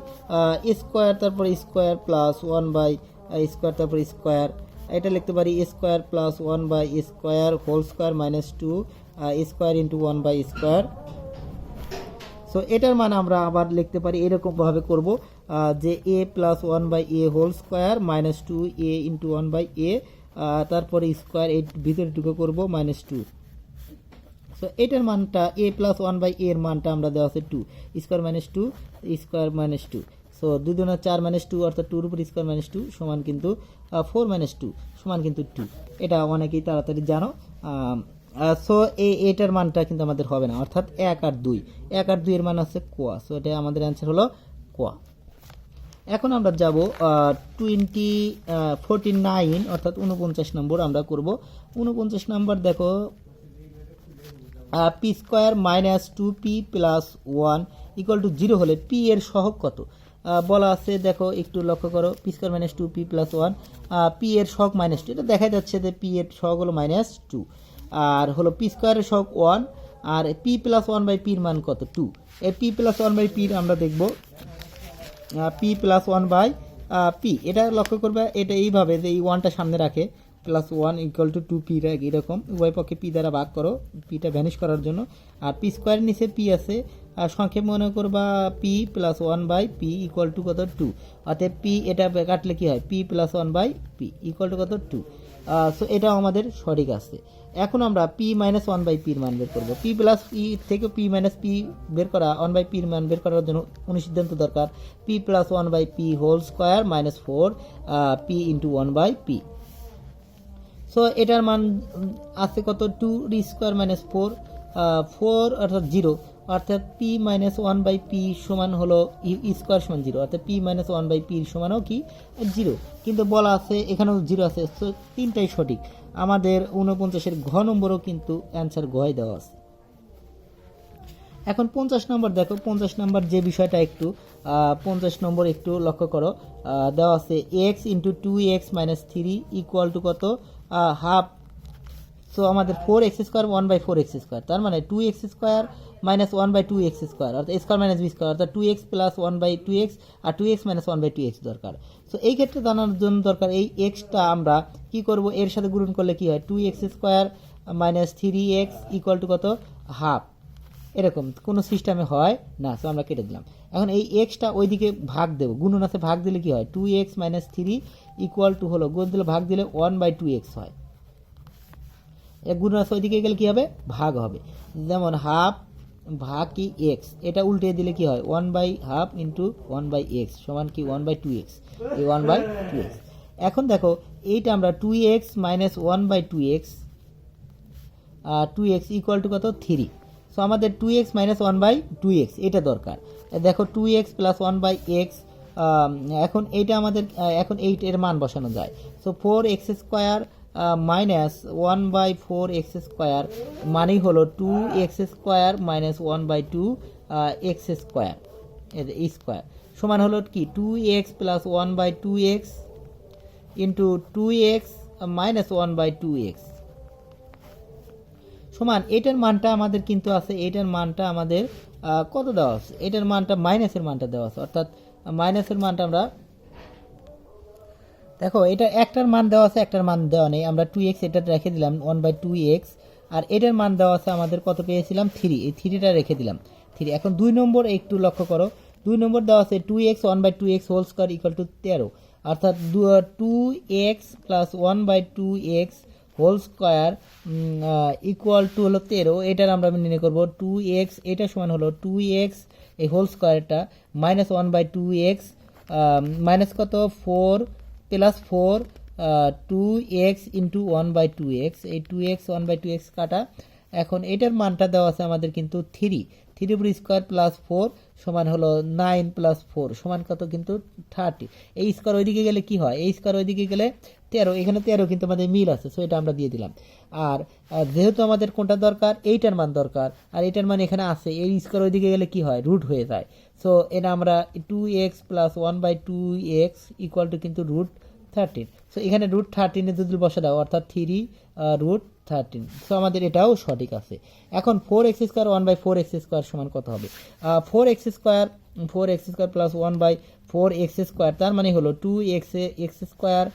স্কোয়ার, তারপর স্কোয়ার প্লাস 1/স্কোয়ার, তারপর স্কোয়ার, এটা লিখতে পারি স্কোয়ার প্লাস 1/স্কোয়ার হোল স্কোয়ার -2 স্কোয়ার × 1/স্কোয়ার। সো এটার মান আমরা আবার লিখতে পারি এরকমভাবে করব যে a + 1/a whole square -2a × 1/a, তারপরে স্কোয়ার এই ভিতরে ঢুকে করব -2। সো এটার মানটা a + 1/a এর মানটা আমরা দেওয়া আছে 2 স্কোয়ার -2 স্কোয়ার -2। সো 2 × 4 -2, অর্থাৎ 2 উপর স্কোয়ার -2 সমান কিন্তু 4 - 2 সমান কিন্তু 2। এটা অনেকেই তাড়াতাড়ি জানো। সো এটার মানটা কিন্তু আমাদের হবে না, অর্থাৎ 1 আর 2, 1 আর 2 এর মান আছে কোয়া। সো এটা আমাদের অ্যান্সার হলো কোয়া। এখন আমরা যাব 49, অর্থাৎ 49 নম্বর আমরা করব। 49 নম্বর দেখো p স্কোয়ার -2p + 1 = 0 হলে p এর সহগ কত বলা আছে। দেখো একটু লক্ষ্য করো, p স্কোয়ার -2p + 1, p এর সহগ -2, এটা দেখা যাচ্ছে যে p এর সহগ হলো -2, আর হলো p স্কোয়ারের সহগ 1, আর p + 1/p এর মান কত 2। এই p + 1/p আমরা দেখব p + 1/p, এটা লক্ষ্য করবে, এটা এইভাবে যে এই 1টা সামনে রাখে +1 = 2p, এরকম উভয় পক্ষে p দ্বারা ভাগ করো, পিটা ভ্যানিশ করার জন্য। আর p স্কোয়ারের নিচে p আছে, আর সংক্ষেপ মনে করবা p + 1/p = কত 2, অতএব p এটা কাটলে কি হয় p + 1/p = কত 2। সো এটাও আমাদের সঠিক আছে। এখন আমরা p - 1/p এর মান বের করব। p + e থেকে p - p বের করা 1/p এর মান বের করার জন্য অনুসিদ্ধান্ত দরকার। p + 1/p whole square -4 p × 1/p। So এটার মান আছে কত 2 স্কোয়ার -4, 4 অর্থাৎ 0, অর্থাৎ p - 1/p সমান হলো স্কোয়ার সমান 0, অর্থাৎ p - 1/p সমানও কি 0, কিন্তু বলা আছে এখানেও 0 আছে। সো তিনটাই সঠিক। আমাদের 49-এর ঘ নম্বরও কিন্তু অ্যান্সার গয় দেওয়া আছে। এখন 50 নম্বর দেখো, 50 নম্বর যে বিষয়টা একটু 50 নম্বর একটু লক্ষ্য করো, দেওয়া আছে x × 2x - 3 = কত হাফ। সো আমাদের 4x² 1/4x², তার মানে 2x² মাইনাস 1/2x², অর্থাৎ স্কোয়ার মাইনাস বি স্কোয়ার, অর্থাৎ 2x প্লাস 1/2x আর 2x মাইনাস 1/2x দরকার। সো এই ক্ষেত্রে জানার জন্য দরকার এই এক্সটা আমরা কি করব, এর সাথে গুণন করলে কি হয়, 2x² minus 3x equal to কত, হাফ। এরকম কোনো সিস্টেমে হয় না, সো আমরা কেটে দিলাম। এখন এই এক্সটা ওইদিকে ভাগ দেবো, গুণন আছে, ভাগ দিলে কি হয়, 2x মাইনাস 3 ইকুয়াল টু হলো, গুণ দিলে ভাগ দিলে 1/2x হয়। এক গুণ আছে ওইদিকে গেলে কি হবে, ভাগ হবে। যেমন হাফ ভাগ কি এক্স, এটা উল্টে দিলে কি হয়, 1/2 ইন্টু 1/x সমান কি 1/2x, এই 1/2x। এখন দেখো এইটা আমরা 2x minus 1/2x 2x equal to কত, 3। সো আমাদের 2x মাইনাস 1/2x এটা দরকার। দেখো 2x প্লাস 1/x, এখন এইটা আমাদের এখন 8 এর মান বসানো যায়। সো 4x² মাইনাস 1/4x² মানেই হলো 2x² মাইনাস 1/2x² স্কোয়ার সমান হলো কি 2x plus 1/2x into 2x minus 1/2x সমান এটার মানটা আমাদের কিন্তু আছে, এটার মানটা আমাদের কত দেওয়া আছে, এটার মানটা মাইনাসের মানটা দেওয়া আছে, অর্থাৎ মাইনাসের মানটা আমরা দেখো এটা একটার মান দেওয়া আছে, একটার মান দেওয়া নেই, আমরা 2x এটা রেখে দিলাম 1/2x, আর এটার মান দেওয়া আছে আমাদের কত পেয়েছিলাম 3, এই 3টা রেখে দিলাম 3। এখন 2 নম্বর একটু লক্ষ্য করো, 2 নম্বর দেওয়া আছে 2x 1/2x whole square equal two 13, অর্থাৎ 2x plus 1/2x whole square equal to হলো 13। এটার আমরা নির্ণয় করব 2x, এটা সমান হলো 2x এই হোল স্কয়ারটা মাইনাস 1/2x মাইনাস কত 4 প্লাস 4 2x ইন্টু 1/2x, এই 2x 1/2x কাটা। এখন এটার মানটা দেওয়া আছে আমাদের কিন্তু 3 উপর স্কোয়ার প্লাস 4 সমান হলো 9 প্লাস 4 সমান কত কিন্তু 30। এই স্কোয়ার ওইদিকে গেলে কি হয়, এই স্কোয়ার ওইদিকে গেলে 13, এখানে 13 কিন্তু আমাদের মিল আছে, সো এটা আমরা দিয়ে দিলাম। আর যেহেতু আমাদের কোনটা দরকার, এইটার মান দরকার, আর এইটার মান এখানে আছে, এই স্কোয়ার ওইদিকে গেলে কি হয়, রুট হয়ে যায়। সো এটা আমরা 2x plus 1/2x equal to কিন্তু রুট 13। সো এখানে রুট 13 এ যদি বসে দাও, অর্থাৎ 3 রুট 13। সো আমাদের এটাও সঠিক আছে। এখন 4x² 1/4x² সমান কত হবে, 4x² প্লাস 1/4x², তার মানে হলো 2x²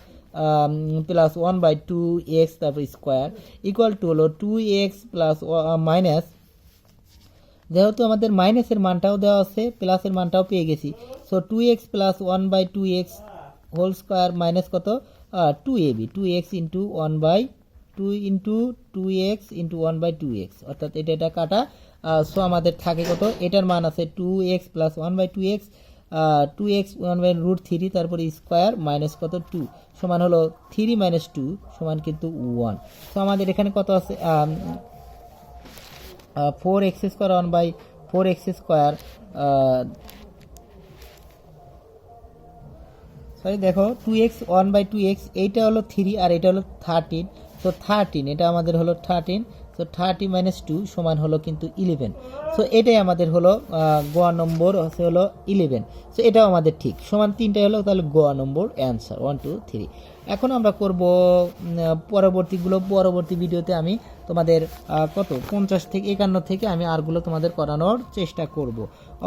প্লাস 1/2x তারপর স্কোয়ার ইকুয়াল টু হলো 2x প্লাস মাইনাস, যেহেতু আমাদের মাইনাসের মানটাও দেওয়া আছে প্লাসের মানটাও পেয়ে গেছি, so 2x plus 1/2x whole square minus কত 2ab, 2x into 1/2 into 2x into 1/2x, অর্থাৎ এটা কাটা। সো আমাদের থাকে কত, এটার মান আছে 2x প্লাস 1/2x 2x 1/√3 তারপরে স্কোয়ার মাইনাস কত 2 সমান হলো 3 মাইনাস 2 সমান কিন্তু 1। সো আমাদের এখানে কত আছে 4x² 1/4x², সরি দেখো 2x 1/2x এইটা হলো 3 আর এটা হলো 13, সো 13 এটা আমাদের হলো 13, সো 30 মাইনাস 2 সমান হলো কিন্তু 11। সো এটাই আমাদের হলো গ নম্বর হলো 11। সো এটাও আমাদের ঠিক, সমান 3টাই হলো, তাহলে গ নম্বর অ্যান্সার 1 2 3। এখন আমরা করব পরবর্তী ভিডিওতে আমি তোমাদের কত 50 থেকে 51 থেকে আমি আরগুলো তোমাদের করানোর চেষ্টা করব।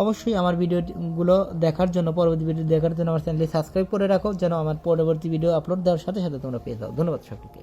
অবশ্যই আমার ভিডিওগুলো দেখার জন্য, পরবর্তী ভিডিও দেখার জন্য আমার চ্যানেলটি সাবস্ক্রাইব করে রাখো, যেন আমার পরবর্তী ভিডিও আপলোড দেওয়ার সাথে সাথে তোমরা পেয়ে যাও। ধন্যবাদ সকলকে।